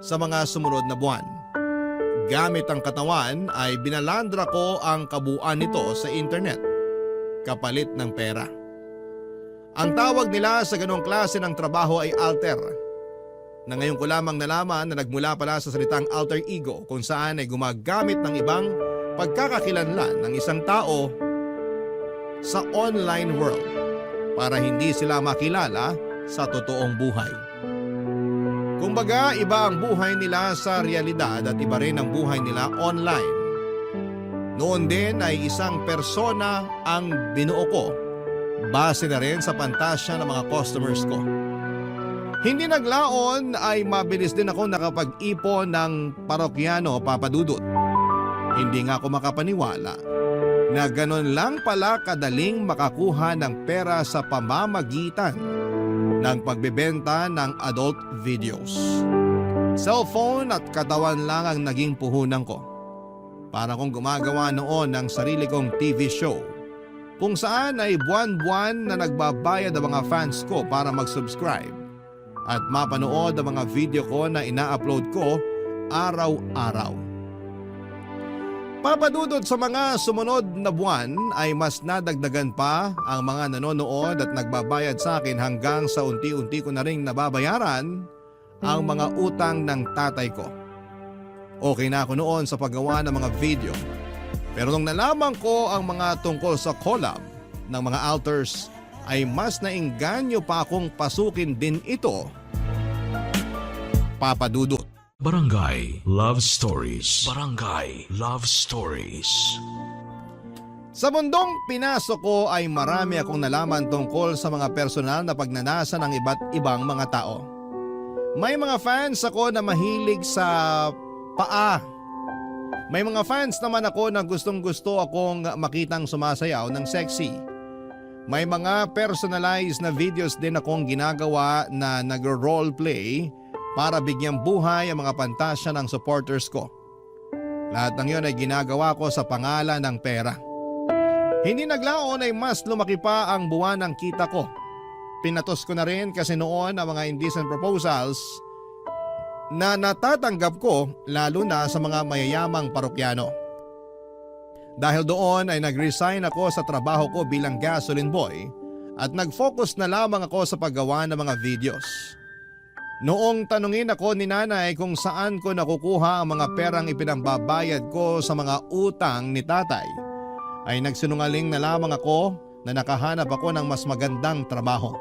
sa mga sumunod na buwan. Gamit ang katawan ay binalandra ko ang kabuuan nito sa internet, kapalit ng pera. Ang tawag nila sa ganong klase ng trabaho ay alter, na ngayon ko lamang nalaman na nagmula pala sa salitang alter ego kung saan ay gumagamit ng ibang pagkakakilanlan ng isang tao sa online world para hindi sila makilala sa totoong buhay. Kumbaga, iba ang buhay nila sa realidad at iba rin ang buhay nila online. Noon din ay isang persona ang binuo ko, base na rin sa pantasya ng mga customers ko. Hindi naglaon ay mabilis din ako nakapag-ipon ng parokyano, Papa Dudut. Hindi nga ako makapaniwala na ganon lang pala kadaling makakuha ng pera sa pamamagitan ng pagbebenta ng adult videos. Cellphone at katawan lang ang naging puhunan ko. Para kong gumagawa noon ng sarili kong TV show kung saan ay buwan-buwan na nagbabayad ang mga fans ko para mag-subscribe at mapanood ang mga video ko na ina-upload ko araw-araw. Papadudod sa mga sumunod na buwan ay mas nadagdagan pa ang mga nanonood at nagbabayad sa akin hanggang sa unti-unti ko na rin nababayaran ang mga utang ng tatay ko. Okay na ako noon sa paggawa ng mga video. Pero nung nalaman ko ang mga tungkol sa collab ng mga alters ay mas nainganyo pa akong pasukin din ito. Papadudod. Barangay Love Stories. Barangay Love Stories. Sa mundong pinasok ko ay marami akong nalaman tungkol sa mga personal na pagnanasa ng iba't ibang mga tao. May mga fans ako na mahilig sa paa. May mga fans naman ako na gustong-gusto akong makitang sumasayaw ng sexy. May mga personalized na videos din akong ginagawa na nagro-roleplay para bigyang buhay ang mga pantasya ng supporters ko. Lahat ng yun ay ginagawa ko sa pangalan ng pera. Hindi naglaon ay mas lumaki pa ang buwan ng kita ko. Pinatos ko na rin kasi noon ang mga indecent proposals na natatanggap ko lalo na sa mga mayayamang parokyano. Dahil doon ay nag-resign ako sa trabaho ko bilang gasoline boy at nag-focus na lamang ako sa paggawa ng mga videos. Noong tanungin ako ni nanay kung saan ko nakukuha ang mga perang ipinambabayad ko sa mga utang ni tatay, ay nagsinungaling na lamang ako na nakahanap ako ng mas magandang trabaho.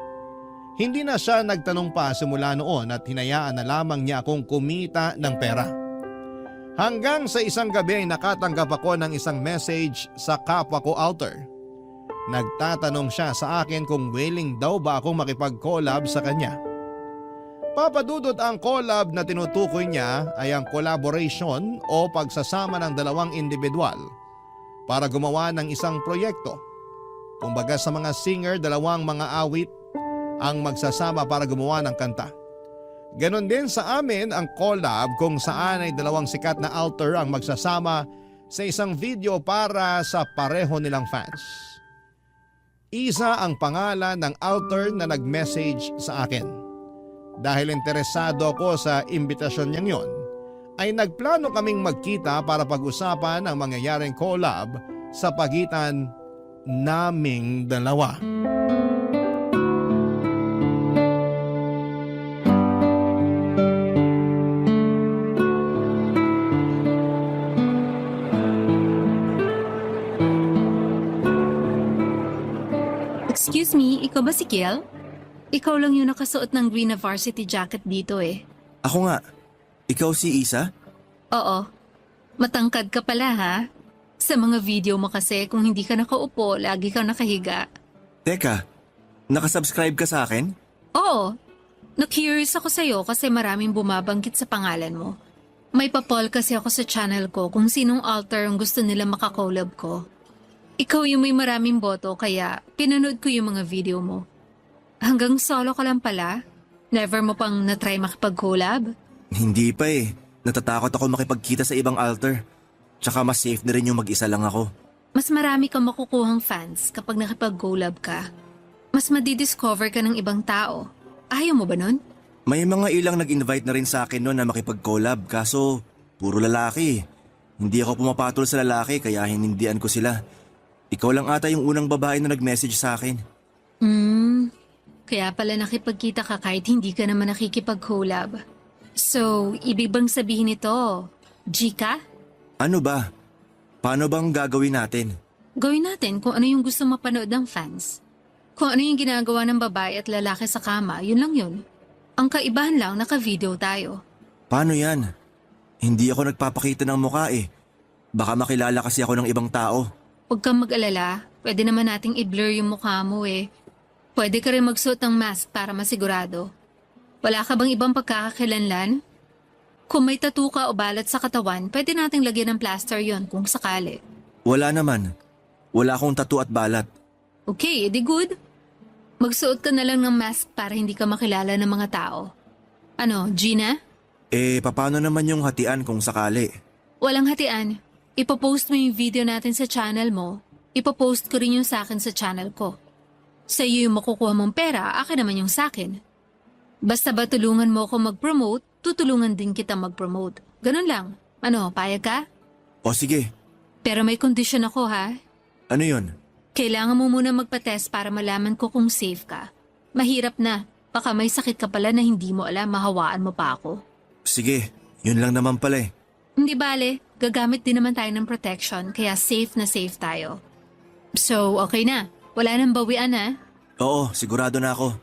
Hindi na siya nagtanong pa simula noon at hinayaan na lamang niya akong kumita ng pera. Hanggang sa isang gabi ay nakatanggap ako ng isang message sa kapwa ko alter. Nagtatanong siya sa akin kung willing daw ba akong makipag-collab sa kanya. Papadudod ang collab na tinutukoy niya ay ang collaboration o pagsasama ng dalawang individual para gumawa ng isang proyekto. Kumbaga sa mga singer, dalawang mga awit ang magsasama para gumawa ng kanta. Ganon din sa amin ang collab kung saan ay dalawang sikat na alter ang magsasama sa isang video para sa pareho nilang fans. Isa ang pangalan ng alter na nag-message sa akin. Dahil interesado ako sa imbitasyon niyang yon, ay nagplano kaming magkita para pag-usapan ang mangyayaring collab sa pagitan naming dalawa. Excuse me, ikaw ba si Kiel? Ikaw lang yung nakasuot ng green na varsity jacket dito eh. Ako nga. Ikaw si Isa? Oo. Matangkad ka pala ha? Sa mga video mo kasi kung hindi ka nakaupo, lagi kang nakahiga. Teka, nakasubscribe ka sa akin? Oo. Na-curious ako sa'yo kasi maraming bumabanggit sa pangalan mo. May pa-poll kasi ako sa channel ko kung sinong alter ang gusto nila makakollab ko. Ikaw yung may maraming boto kaya pinanood ko yung mga video mo. Hanggang solo ka lang pala? Never mo pang na-try makipag-collab? Hindi pa eh. Natatakot ako makipagkita sa ibang alter. Tsaka mas safe na rin yung mag-isa lang ako. Mas marami kang makukuhang fans kapag nakipag-collab ka. Mas madidiscover ka ng ibang tao. Ayaw mo ba nun? May mga ilang nag-invite na rin sa akin noon na makipag-collab kaso puro lalaki. Hindi ako pumapatol sa lalaki kaya hinindian ko sila. Ikaw lang ata yung unang babae na nag-message sa akin. Kaya pala nakipagkita ka kahit hindi ka naman nakikipag-collab. So, ibig bang sabihin ito, G ka? Ano ba? Paano bang gagawin natin? Gawin natin kung ano yung gusto mapanood ng fans. Kung ano yung ginagawa ng babae at lalaki sa kama, yun lang yun. Ang kaibahan lang, naka-video tayo. Paano yan? Hindi ako nagpapakita ng mukha eh. Baka makilala kasi ako ng ibang tao. Huwag kang mag-alala, pwede naman nating i-blur yung mukha mo eh. Pwede ka rin magsuot ng mask para masigurado. Wala ka bang ibang pagkakakilanlan? Kung may tattoo ka o balat sa katawan, pwede nating lagyan ng plaster yon kung sakali. Wala naman. Wala akong tattoo at balat. Okay, edi good. Magsuot ka na lang ng mask para hindi ka makilala ng mga tao. Ano, Gina? Paano naman yung hatian kung sakali? Walang hatian. Ipopost mo yung video natin sa channel mo. Ipopost ko rin yung sa akin sa channel ko. Sa iyo yung makukuha mong pera, akin naman yung sakin. Basta ba tulungan mo ako mag-promote, tutulungan din kita mag-promote. Ganun lang. Ano, payag ka? O sige, Pero may kondisyon ako ha. Ano yun? Kailangan mo muna magpa-test para malaman ko kung safe ka. Mahirap na. Baka may sakit ka pala na hindi mo alam, mahawaan mo pa ako. Sige, yun lang naman pala eh. Hindi bale, gagamit din naman tayo ng protection kaya safe na safe tayo. So, okay na. Wala nang bawian ha. Oo, sigurado na ako.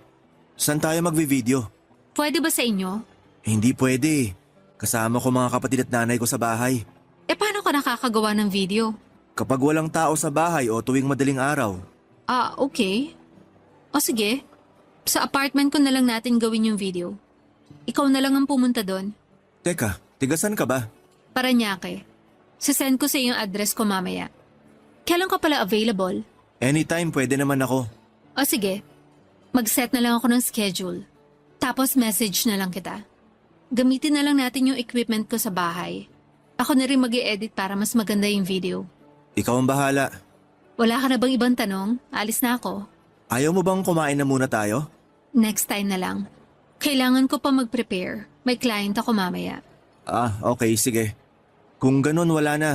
Saan tayo magvi-video? Pwede ba sa inyo? Hindi pwede. Kasama ko mga kapatid at nanay ko sa bahay. Paano ka nakakagawa ng video? Kapag walang tao sa bahay o tuwing madaling araw. Okay. O sige. Sa apartment ko na lang natin gawin yung video. Ikaw na lang ang pumunta doon. Teka, tigasan ka ba? Paranaque. Sasend ko sa yung address ko mamaya. Kailan ka pala available? Anytime pwede naman ako. O sige. Mag-set na lang ako ng schedule. Tapos message na lang kita. Gamitin na lang natin yung equipment ko sa bahay. Ako na rin mag-i-edit para mas maganda yung video. Ikaw ang bahala. Wala ka na bang ibang tanong? Alis na ako. Ayaw mo bang kumain na muna tayo? Next time na lang. Kailangan ko pa mag-prepare. May client ako mamaya. Okay, sige. Kung ganun, wala na.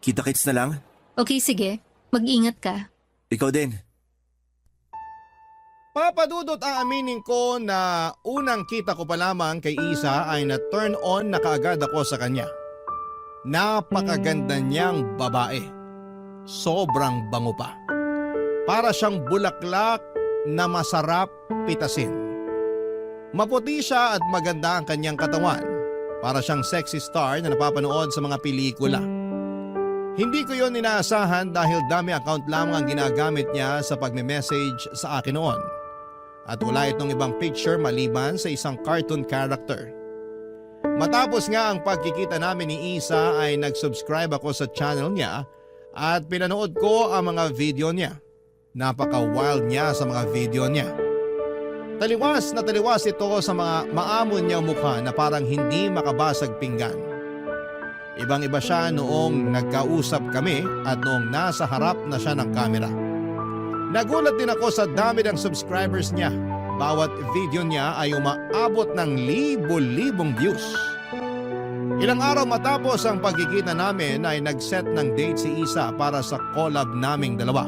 Kita-kits na lang? Okay, sige. Mag-ingat ka. Ikaw din. Papadudot, aaminin ko na unang kita ko pa lamang kay Isa ay na-turn on na kaagad ako sa kanya. Napakaganda niyang babae. Sobrang bango pa. Para siyang bulaklak na masarap pitasin. Maputi siya at maganda ang kanyang katawan. Para siyang sexy star na napapanood sa mga pelikula. Hindi ko yon inaasahan dahil dami account lamang ang ginagamit niya sa pagme-message sa akin noon. At wala itong ibang picture maliban sa isang cartoon character. Matapos nga ang pagkikita namin ni Isa ay nag-subscribe ako sa channel niya at pinanood ko ang mga video niya. Napaka-wild niya sa mga video niya. Taliwas na taliwas ito sa mga maamon niyang mukha na parang hindi makabasag pinggan. Ibang-iba siya noong nagkausap kami at noong nasa harap na siya ng kamera. Nagulat din ako sa dami ng subscribers niya. Bawat video niya ay umaabot ng libo-libong views. Ilang araw matapos ang pagkikita namin ay nag-set ng date si Isa para sa collab naming dalawa.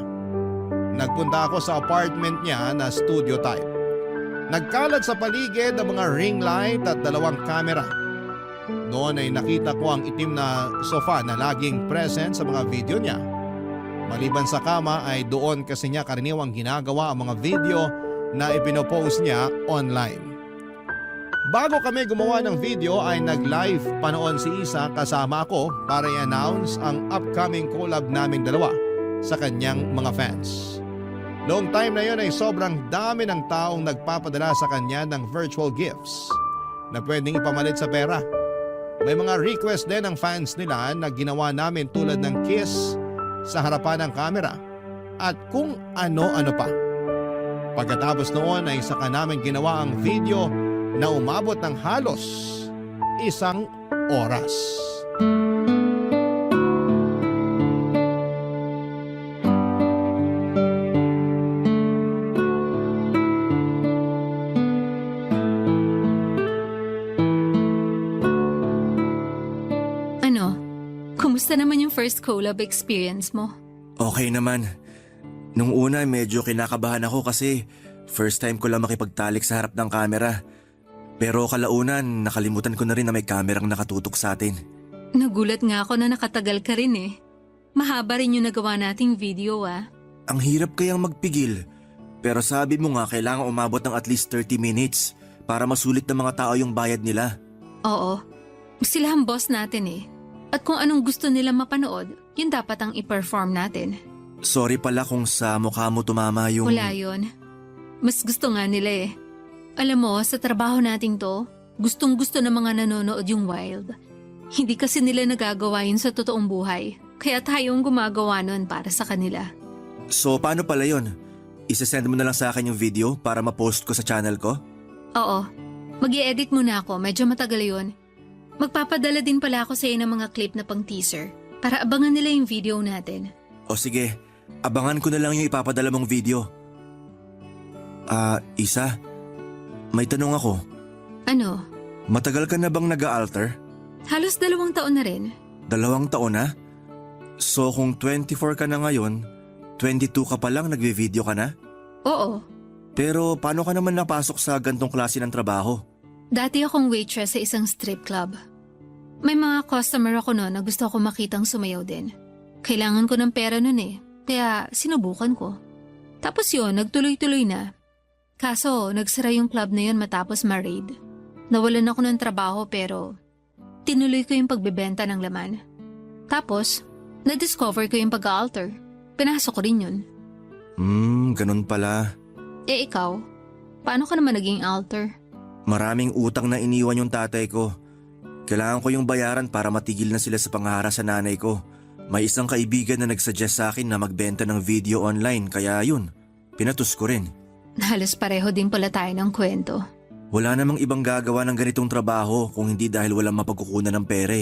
Nagpunta ako sa apartment niya na studio type. Nagkalat sa paligid ang mga ring light at dalawang kamera. Noon ay nakita ko ang itim na sofa na laging present sa mga video niya. Maliban sa kama ay doon kasi niya karaniwang ginagawa ang mga video na ipinopost niya online. Bago kami gumawa ng video ay nag-live pa noon si Isa kasama ako para i-announce ang upcoming collab naming dalawa sa kanyang mga fans. Noong time na yon ay sobrang dami ng taong nagpapadala sa kanya ng virtual gifts na pwedeng ipamalit sa pera. May mga request din ng fans nila na ginawa namin tulad ng kiss sa harapan ng kamera at kung ano-ano pa. Pagkatapos noon ay saka namin ginawa ang video na umabot ng halos 1 oras. Kumusta naman yung first collab experience mo? Okay naman. Nung una medyo kinakabahan ako kasi first time ko lang makipagtalik sa harap ng kamera. Pero kalaunan nakalimutan ko na rin na may kamerang nakatutok sa atin. Nagulat nga ako na nakatagal ka rin eh. Mahaba rin yung nagawa nating video ah. Ang hirap kayang magpigil. Pero sabi mo nga kailangan umabot ng at least 30 minutes para masulit ng mga tao yung bayad nila. Oo. Sila ang boss natin eh. At kung anong gusto nila mapanood, yun dapat ang i-perform natin. Sorry pala kung sa mukha mo tumama yung… Wala yun. Mas gusto nga nila eh. Alam mo, sa trabaho nating to, gustong-gusto ng mga nanonood yung wild. Hindi kasi nila nagagawa yun sa totoong buhay. Kaya tayong gumagawa nun para sa kanila. So paano pala yun? Isasend mo na lang sa akin yung video para ma-post ko sa channel ko? Oo. Mag-i-edit muna ako, medyo matagal yun. Magpapadala din pala ako sa iyo ng mga clip na pang teaser para abangan nila yung video natin. O sige, abangan ko na lang yung ipapadala mong video. Isa, may tanong ako. Ano? Matagal ka na bang nag-a-alter? Halos 2 taon na rin. 2 taon na? So kung 24 ka na ngayon, 22 ka pa lang nagve-video ka na? Oo, Pero paano ka naman napasok sa gantong klase ng trabaho? dati akong waitress sa isang strip club. May mga customer ako noon na gusto ko makitang sumayaw din. Kailangan ko ng pera noon eh, kaya sinubukan ko. Tapos yun, nagtuloy-tuloy na. Kaso, nagsara yung club na yun matapos ma-raid. Nawalan ako ng trabaho pero tinuloy ko yung pagbebenta ng laman. Tapos, na-discover ko yung pag-alter. Pinasok ko rin yun. Ganun pala. Eh ikaw, paano ka naman naging alter? Maraming utang na iniwan yung tatay ko. Kailangan ko yung bayaran para matigil na sila sa pangahara sa nanay ko. May isang kaibigan na nagsuggest sa akin na magbenta ng video online kaya yun, pinatus ko rin. Halos pareho din pala tayo ng kwento. Wala namang ibang gagawa ng ganitong trabaho kung hindi dahil walang mapagkukunan ng pere.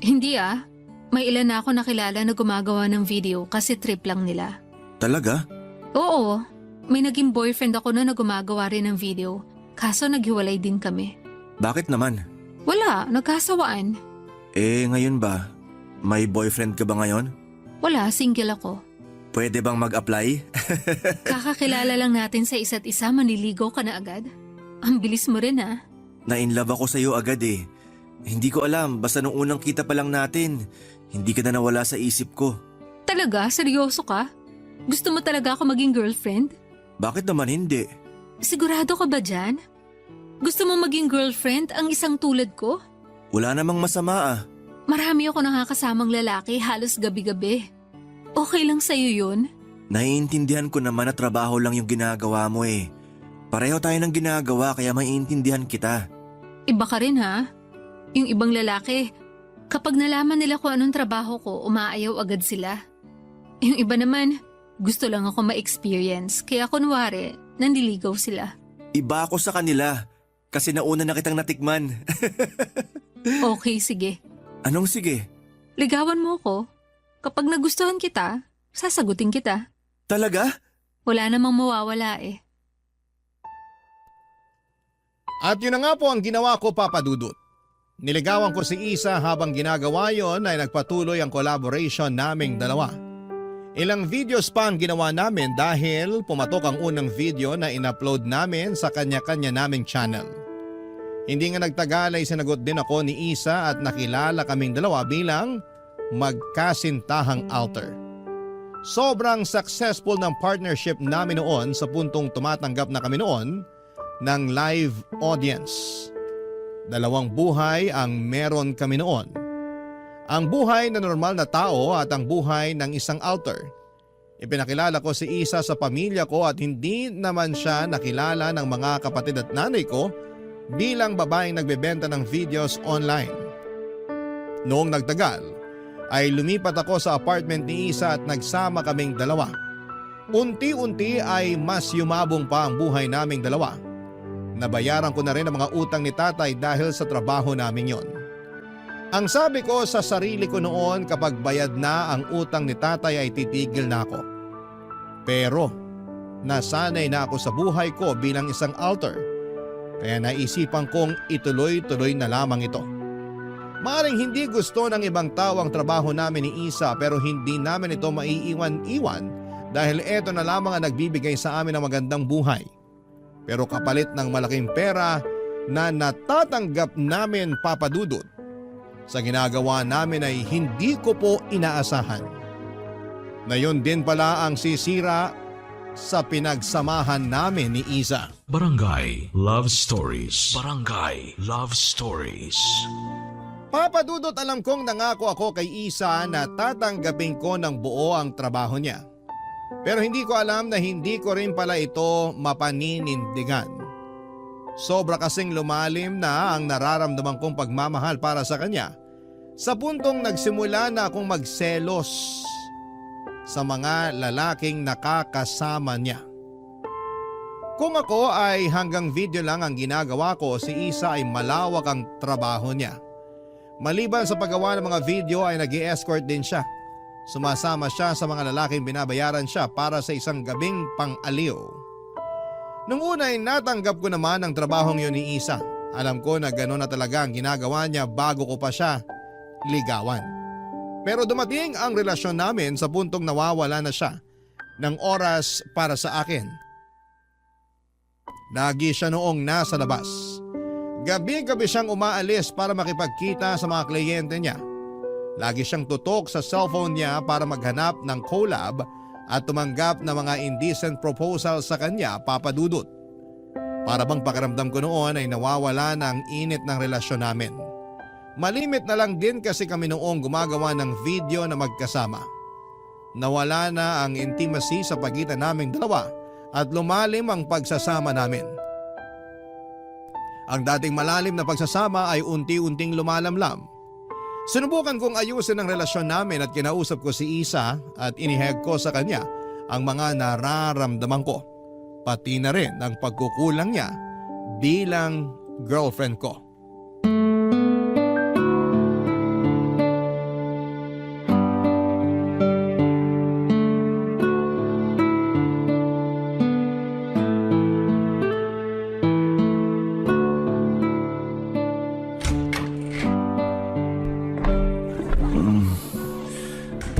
Hindi ah, may ilan na ako nakilala na gumagawa ng video kasi trip lang nila. Talaga? Oo, may naging boyfriend ako na gumagawa rin ng video, kaso naghiwalay din kami. Bakit naman? Wala, nagkasawaan. Ngayon ba? May boyfriend ka ba ngayon? Wala, single ako. Pwede bang mag-apply? Kakakilala lang natin sa isa't isa, manliligaw ka na agad. Ang bilis mo rin ah. Na-inlove ako sa'yo agad eh. Hindi ko alam, basta nung unang kita pa lang natin, hindi ka na nawala sa isip ko. Talaga? Seryoso ka? Gusto mo talaga ako maging girlfriend? Bakit naman hindi? Sigurado ka ba dyan? Gusto mo maging girlfriend ang isang tulad ko? Wala namang masama ah. Marami ako nakakasamang lalaki halos gabi-gabi. Okay lang sa'yo yun? Naiintindihan ko naman na trabaho lang yung ginagawa mo eh. Pareho tayo ng ginagawa kaya maiintindihan kita. Iba ka rin ha? Yung ibang lalaki, kapag nalaman nila kung anong trabaho ko, umaayaw agad sila. Yung iba naman, gusto lang ako ma-experience, kaya kunwari, nandiligaw sila. Iba ako sa kanila kasi nauna na kitang natikman. Okay, sige. Anong sige? Ligawan mo ko. Kapag nagustuhan kita, sasagutin kita. Talaga? Wala namang mawawala eh. At yun na nga po ang ginawa ko, Papa Dudut. Niligawan ko si Isa habang ginagawa yon ay nagpatuloy ang collaboration naming dalawa. Ilang videos pa ang ginawa namin dahil pumatok ang unang video na in-upload namin sa kanya-kanya naming channel. Hindi nga nagtagal ay sinagot din ako ni Isa at nakilala kaming dalawa bilang magkasintahang alter. Sobrang successful ng partnership namin noon sa puntong tumatanggap na kami noon ng live audience. 2 buhay ang meron kami noon. Ang buhay na normal na tao at ang buhay ng isang alter. Ipinakilala ko si Isa sa pamilya ko at hindi naman siya nakilala ng mga kapatid at nanay ko bilang babaeng nagbebenta ng videos online. Noong nagtagal, ay lumipat ako sa apartment ni Isa at nagsama kaming dalawa. Unti-unti ay mas yumabong pa ang buhay naming dalawa. Nabayaran ko na rin ang mga utang ni tatay dahil sa trabaho namin yon. Ang sabi ko sa sarili ko noon, kapag bayad na ang utang ni tatay ay titigil na ako. Pero nasanay na ako sa buhay ko bilang isang alter, kaya naisipan kong ituloy-tuloy na lamang ito. Maaring hindi gusto ng ibang tao ang trabaho namin ni Isa pero hindi namin ito maiiwan-iwan dahil ito na lamang ang nagbibigay sa amin ng magandang buhay. Pero kapalit ng malaking pera na natatanggap namin, Papa Dudut, sa ginagawa namin ay hindi ko po inaasahan. Na yun din pala ang sisira sa pinagsamahan namin ni Isa. Barangay Love Stories. Barangay Love Stories. Papa Dudut, alam kong nangako ako kay Isa na tatanggapin ko ng buo ang trabaho niya. Pero hindi ko alam na hindi ko rin pala ito mapaninindigan. Sobra kasing lumalim na ang nararamdaman kong pagmamahal para sa kanya sa puntong nagsimula na akong magselos sa mga lalaking nakakasama niya. Kung ako ay hanggang video lang ang ginagawa ko, si Isa ay malawak ang trabaho niya. Maliban sa paggawa ng mga video ay nag-i-escort din siya. Sumasama siya sa mga lalaking binabayaran siya para sa isang gabing pang-aliw. Nung una ay natanggap ko naman ang trabahong yun ni Isa. Alam ko na gano'n na talaga ang ginagawa niya bago ko pa siya ligawan. Pero dumating ang relasyon namin sa puntong nawawala na siya ng oras para sa akin. Lagi siya noong nasa labas. Gabi-gabi siyang umaalis para makipagkita sa mga kliyente niya. Lagi siyang tutok sa cellphone niya para maghanap ng collab at tumanggap ng mga indecent proposal sa kanya, Papa Dudut. Para bang pakiramdam ko noon ay nawawala na ang init ng relasyon namin. Malimit na lang din kasi kami noong gumagawa ng video na magkasama. Nawala na ang intimacy sa pagitan naming dalawa at lumalim ang pagsasama namin. Ang dating malalim na pagsasama ay unti-unting lumalamlam. Sinubukan kong ayusin ang relasyon namin at kinausap ko si Isa at iniheg ko sa kanya ang mga nararamdaman ko. Pati na rin ang pagkukulang niya bilang girlfriend ko.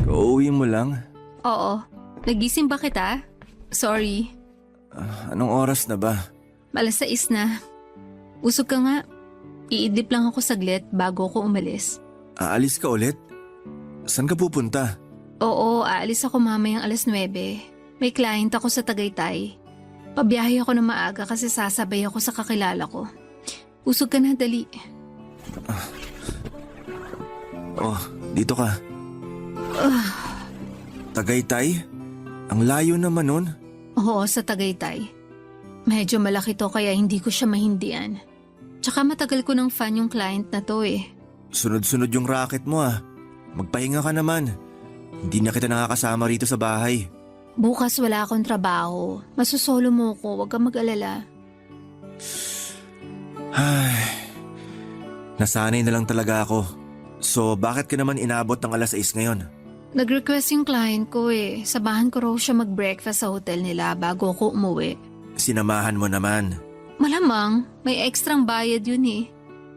Uuwi mo lang? Oo. Nagising ba kita? Sorry. Anong oras na ba? Alas 6 na. Usog ka nga. Iidlip lang ako saglit bago ako umalis. Aalis ka ulit? Saan ka pupunta? Oo, aalis ako mamayang alas 9. May client ako sa Tagaytay. Pabiyahe ako na maaga kasi sasabay ako sa kakilala ko. Usog ka na, dali. Oh, dito ka. Tagaytay? Ang layo naman nun. Oo, sa Tagaytay. Medyo malaki to kaya hindi ko siya mahindian. Tsaka matagal ko ng fan yung client na to eh. Sunod-sunod yung racket mo ah. Magpahinga ka naman. Hindi na kita nakakasama rito sa bahay. Bukas wala akong trabaho. Masusolo mo ko, huwag kang mag-alala. Ay, nasanay na lang talaga ako. So bakit ka naman inabot ng alas 6 ngayon? Nag-request yung client ko eh. Sabahan ko raw siya mag-breakfast sa hotel nila bago ako umuwi. Sinamahan mo naman. Malamang, may ekstrang bayad yun eh.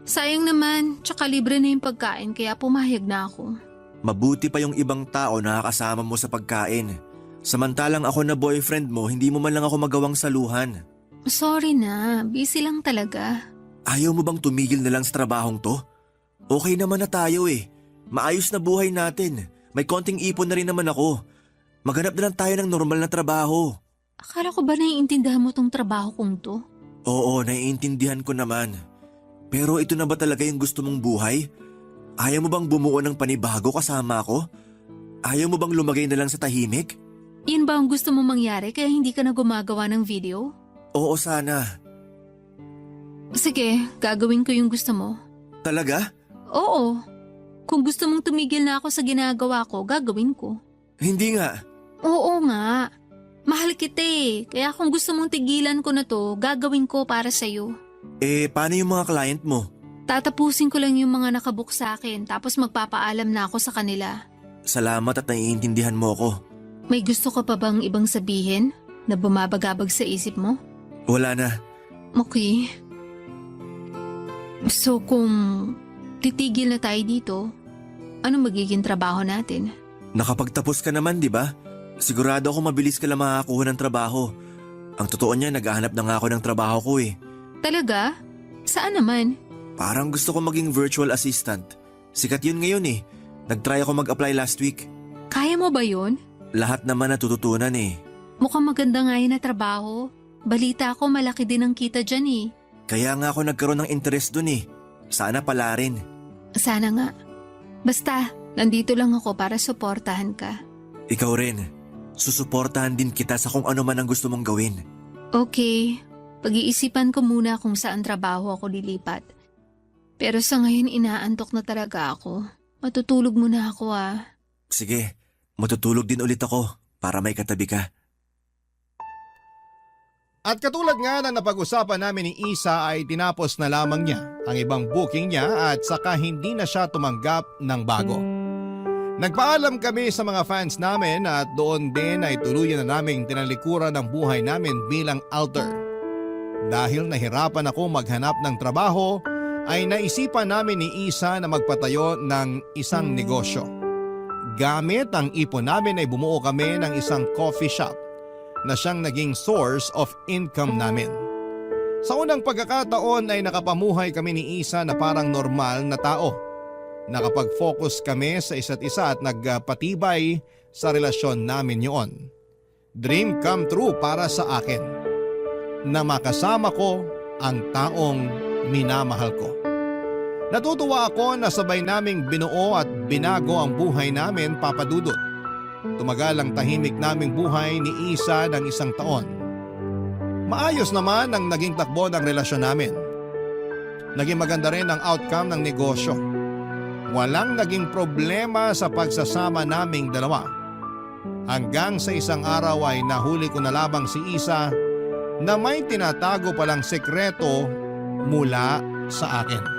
Sayang naman, tsaka libre na yung pagkain kaya pumayag na ako. Mabuti pa yung ibang tao na kasama mo sa pagkain. Samantalang ako na boyfriend mo, hindi mo man lang ako magawang saluhan. Sorry na, busy lang talaga. Ayaw mo bang tumigil na lang sa trabahong to? Okay naman na tayo eh. Maayos na buhay natin. May konting ipon na rin naman ako. Maghanap na lang tayo ng normal na trabaho. Akala ko ba naiintindihan mo tong trabaho kong to? Oo, naiintindihan ko naman. Pero ito na ba talaga yung gusto mong buhay? Ayaw mo bang bumuo ng panibago kasama ko? Ayaw mo bang lumagay na lang sa tahimik? Yun ba ang gusto mong mangyari kaya hindi ka na gumagawa ng video? Oo, sana. Sige, gagawin ko yung gusto mo. Talaga? Oo. Kung gusto mong tumigil na ako sa ginagawa ko, gagawin ko. Hindi nga. Oo nga. Mahal kita eh. Kaya kung gusto mong tigilan ko na to, gagawin ko para sa'yo. Paano yung mga client mo? Tatapusin ko lang yung mga nakabook sa akin tapos magpapaalam na ako sa kanila. Salamat at naiintindihan mo ako. May gusto ka pa bang ibang sabihin na bumabagabag sa isip mo? Wala na. Okay. So kung titigil na tayo dito, ano magiging trabaho natin? Nakapagtapos ka naman, di ba? Sigurado ako mabilis ka lang makakakuha ng trabaho. Ang totoo niya, naghahanap na nga ako ng trabaho ko eh. Talaga? Saan naman? Parang gusto ko maging virtual assistant. Sikat yun ngayon eh. Nag-try ako mag-apply last week. Kaya mo ba yun? Lahat naman natututunan eh. Mukhang maganda nga yun na trabaho. Balita ko malaki din ang kita dyan eh. Kaya nga ako nagkaroon ng interest dun eh. Sana pala rin. Sana nga. Basta, nandito lang ako para suportahan ka. Ikaw rin. Susuportahan din kita sa kung ano man ang gusto mong gawin. Okay, pag-iisipan ko muna kung saan trabaho ako lilipat. Pero sa ngayon inaantok na talaga ako. Matutulog muna ako ah. Sige, matutulog din ulit ako para may katabi ka. At katulad nga na napag-usapan namin ni Isa ay tinapos na lamang niya ang ibang booking niya at saka hindi na siya tumanggap ng bago. Nagpaalam kami sa mga fans namin at doon din ay tuluyan na naming tinalikuran ang buhay namin bilang alter. Dahil nahirapan ako maghanap ng trabaho ay naisipan namin ni Isa na magpatayo ng isang negosyo. Gamit ang ipon namin ay bumuo kami ng isang coffee shop na siyang naging source of income namin. Sa unang pagkakataon ay nakapamuhay kami ni Isa na parang normal na tao. Nakapag-focus kami sa isa't isa at nagpatibay sa relasyon namin yun. Dream come true para sa akin na makasama ko ang taong minamahal ko. Natutuwa ako na sabay naming binuo at binago ang buhay namin, Papa Dudut. Tumagal ang tahimik naming buhay ni Isa ng 1 taon. Maayos naman ang naging takbo ng relasyon namin. Naging maganda rin ang outcome ng negosyo. Walang naging problema sa pagsasama naming dalawa. Hanggang sa isang araw ay nahuli ko na labang si Isa na may tinatago palang sekreto mula sa akin.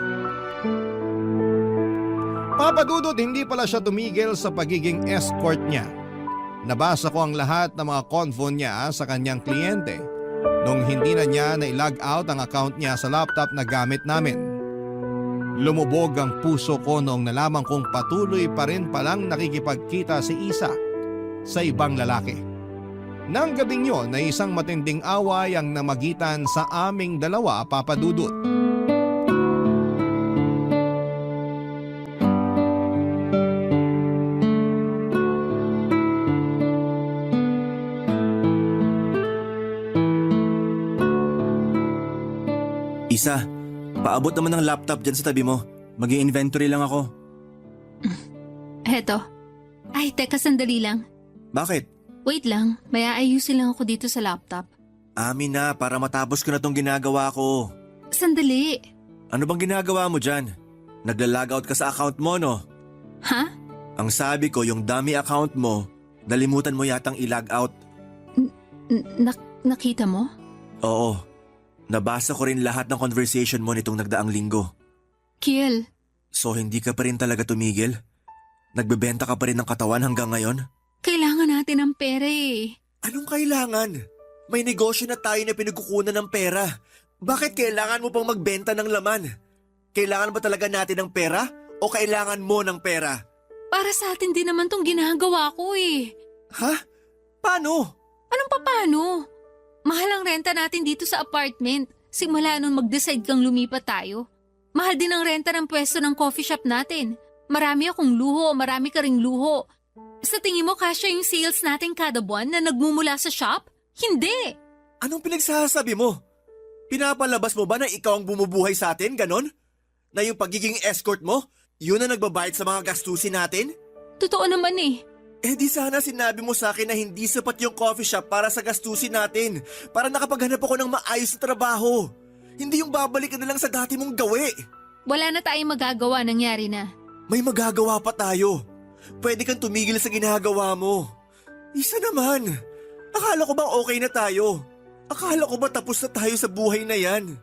Papa Dudut, hindi pala siya tumigil sa pagiging escort niya. Nabasa ko ang lahat ng mga convo niya sa kanyang kliyente nung hindi na niya na-log out ang account niya sa laptop na gamit namin. Lumubog ang puso ko noong nalaman kong patuloy pa rin palang nakikipagkita si Isa sa ibang lalaki. Nang gabing yon ay isang matinding away ang namagitan sa aming dalawa, Papa Dudut. Isa, paabot naman ng laptop dyan sa tabi mo. Mag-i-inventory lang ako. Heto. Ay, teka sandali lang. Bakit? Wait lang, may aayusin lang ako dito sa laptop. Amin na, para matapos ko na tong ginagawa ko. Sandali. Ano bang ginagawa mo dyan? Nagla-logout ka sa account mo, no? Ha? Ang sabi ko, yung dummy account mo, dalimutan mo yatang i-logout. Nakita mo? Oo. Nabasa ko rin lahat ng conversation mo nitong nagdaang linggo. Kiel. So hindi ka pa rin talaga tumigil? Nagbebenta ka pa rin ng katawan hanggang ngayon? Kailangan natin ng pera eh. Anong kailangan? May negosyo na tayo na pinagkukunan ng pera. Bakit kailangan mo pang magbenta ng laman? Kailangan ba talaga natin ng pera o kailangan mo ng pera? Para sa atin din naman tong ginagawa ko eh. Ha? Paano? Anong paano? Mahal ang renta natin dito sa apartment. Simula nung mag-decide kang lumipat tayo. Mahal din ang renta ng pwesto ng coffee shop natin. Marami akong luho, marami ka ring luho. Sa tingin mo kasya yung sales natin kada buwan na nagmumula sa shop? Hindi! Anong pinagsasabi mo? Pinapalabas mo ba na ikaw ang bumubuhay sa atin, ganon? Na yung pagiging escort mo, yun ang nagbabayad sa mga gastusin natin? Totoo naman eh. Eh di sana sinabi mo sa akin na hindi sapat yung coffee shop para sa gastusin natin. Para nakapaghanap ako ng maayos na trabaho. Hindi yung babalik ka na lang sa dati mong gawi. Wala na tayong magagawa, nangyari na. May magagawa pa tayo. Pwede kang tumigil sa ginagawa mo. Isa naman. Akala ko bang okay na tayo? Akala ko ba tapos na tayo sa buhay na yan?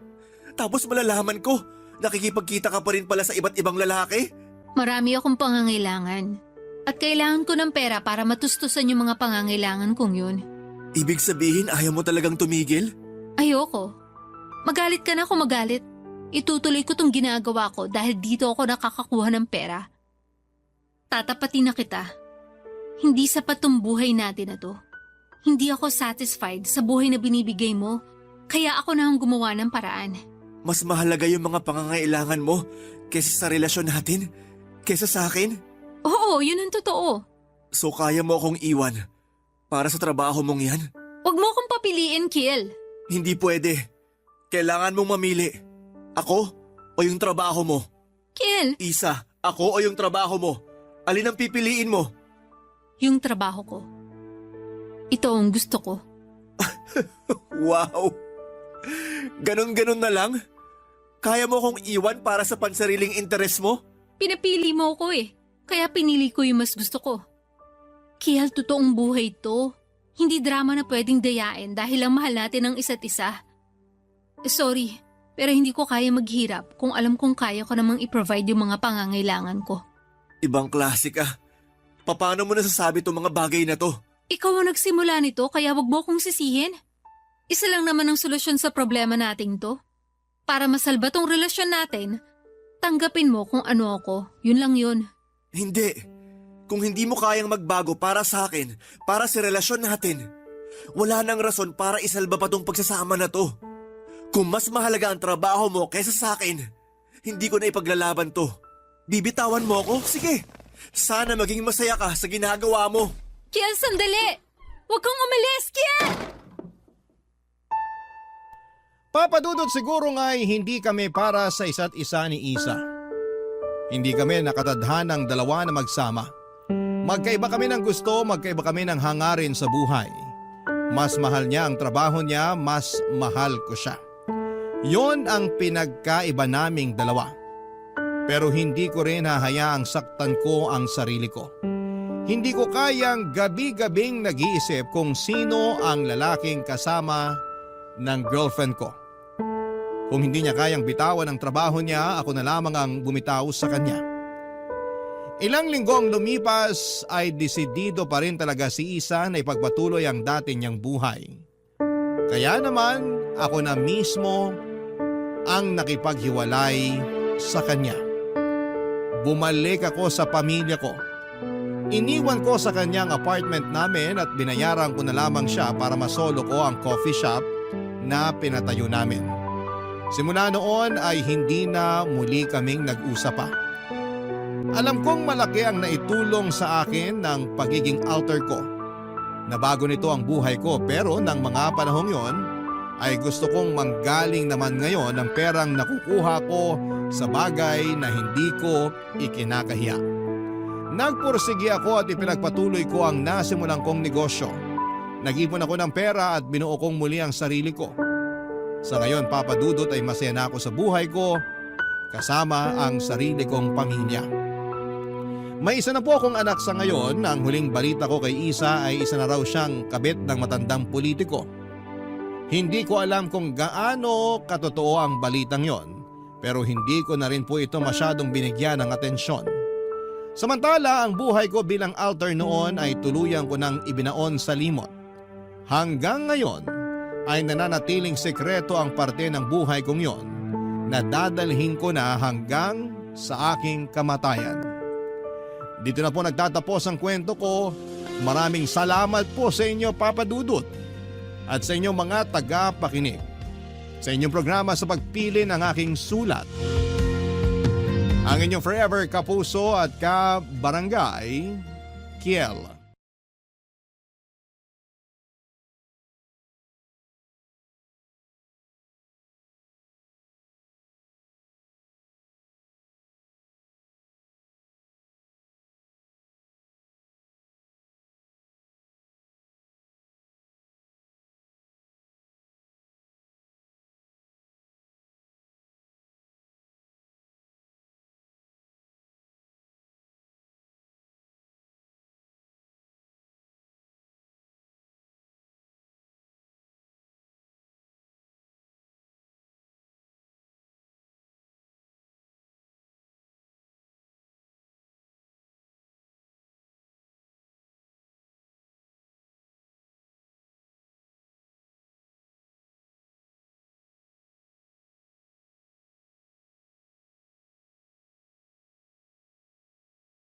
Tapos malalaman ko, nakikipagkita ka pa rin pala sa iba't ibang lalaki? Marami akong pangangailangan. At kailangan ko ng pera para matustusan yung mga pangangailangan kong yun. Ibig sabihin ayaw mo talagang tumigil? Ayoko. Magalit ka na kung magalit. Itutuloy ko tong ginagawa ko dahil dito ako nakakakuha ng pera. Tatapatin na kita. Hindi sapat tong buhay natin na to. Hindi ako satisfied sa buhay na binibigay mo, kaya ako na ang gumawa ng paraan. Mas mahalaga yung mga pangangailangan mo kaysa sa relasyon natin? Kaysa sa akin? Oo, yun ang totoo. So kaya mo akong iwan para sa trabaho mong yan? Huwag mo akong papiliin, Kiel. Hindi pwede. Kailangan mong mamili. Ako o yung trabaho mo? Kiel, Isa, ako o yung trabaho mo? Alin ang pipiliin mo? yung trabaho ko. Ito ang gusto ko. Wow! Ganon-ganon na lang? Kaya mo akong iwan para sa pansariling interes mo? Pinapili mo ko eh. Kaya pinili ko yung mas gusto ko. Kiel, totoong buhay to. Hindi drama na pwedeng dayain dahil lang mahal natin ang isa't isa. Sorry, pero hindi ko kaya maghirap kung alam kong kaya ko namang i-provide yung mga pangangailangan ko. Ibang klase ka. Paano mo nasasabi itong mga bagay na to? Ikaw ang nagsimula nito kaya wag mo kong sisihin. Isa lang naman ang solusyon sa problema nating to. Para masalba tong relasyon natin, tanggapin mo kung ano ako. Yun lang yun. Hindi. Kung hindi mo kayang magbago para sa akin, para sa relasyon natin, wala nang rason para isalba pa tong pagsasama na to. Kung mas mahalaga ang trabaho mo kaysa sa akin, hindi ko na ipaglalaban to. Bibitawan mo ako? Sige. Sana maging masaya ka sa ginagawa mo. Kiel, sandali! Huwag kang umalis, Kiel! Papa Dudut, siguro nga'y hindi kami para sa isa't isa ni Isa. Hindi kami nakatadhanang dalawa na magsama. Magkaiba kami ng gusto, magkaiba kami ng hangarin sa buhay. Mas mahal niya ang trabaho niya, mas mahal ko siya. Yon ang pinagkaiba naming dalawa. Pero hindi ko rin hahayaang saktan ko ang sarili ko. Hindi ko kayang gabi-gabing nag-iisip kung sino ang lalaking kasama ng girlfriend ko. Kung hindi niya kayang bitawan ang trabaho niya, ako na lamang ang bumitaw sa kanya. Ilang linggo ang lumipas ay desidido pa rin talaga si Isa na ipagpatuloy ang dati niyang buhay. Kaya naman ako na mismo ang nakipaghiwalay sa kanya. Bumalik ako sa pamilya ko. Iniwan ko sa kanyang apartment namin at binayaran ko na lamang siya para masolo ko ang coffee shop na pinatayo namin. Simula noon ay hindi na muli kaming nag-usap pa. Alam kong malaki ang naitulong sa akin ng pagiging alter ko. Nabago nito ang buhay ko pero ng mga panahong yon ay gusto kong manggaling naman ngayon ang perang nakukuha ko sa bagay na hindi ko ikinakahiya. Nagpursigi ako at ipinagpatuloy ko ang nasimulan kong negosyo. Nag-ipon ako ng pera at binuo kong muli ang sarili ko. Sa ngayon, Papa Dudut, ay masaya na ako sa buhay ko kasama ang sarili kong pamilya. May isa na po akong anak sa ngayon. Ang huling balita ko kay Isa ay isa na raw siyang kabit ng matandang politiko. Hindi ko alam kung gaano katotoo ang balitang yon, pero hindi ko na rin po ito masyadong binigyan ng atensyon. Samantala, ang buhay ko bilang alter noon ay tuluyan ko nang ibinaon sa limot. Hanggang ngayon ay nananatiling sekreto ang parte ng buhay kong yon na dadalhin ko na hanggang sa aking kamatayan. Dito na po nagtatapos ang kwento ko. Maraming salamat po sa inyo, Papa Dudut, at sa inyong mga tagapakinig sa inyong programa sa pagpili ng aking sulat. Ang inyong forever kapuso at kabarangay, Kiel.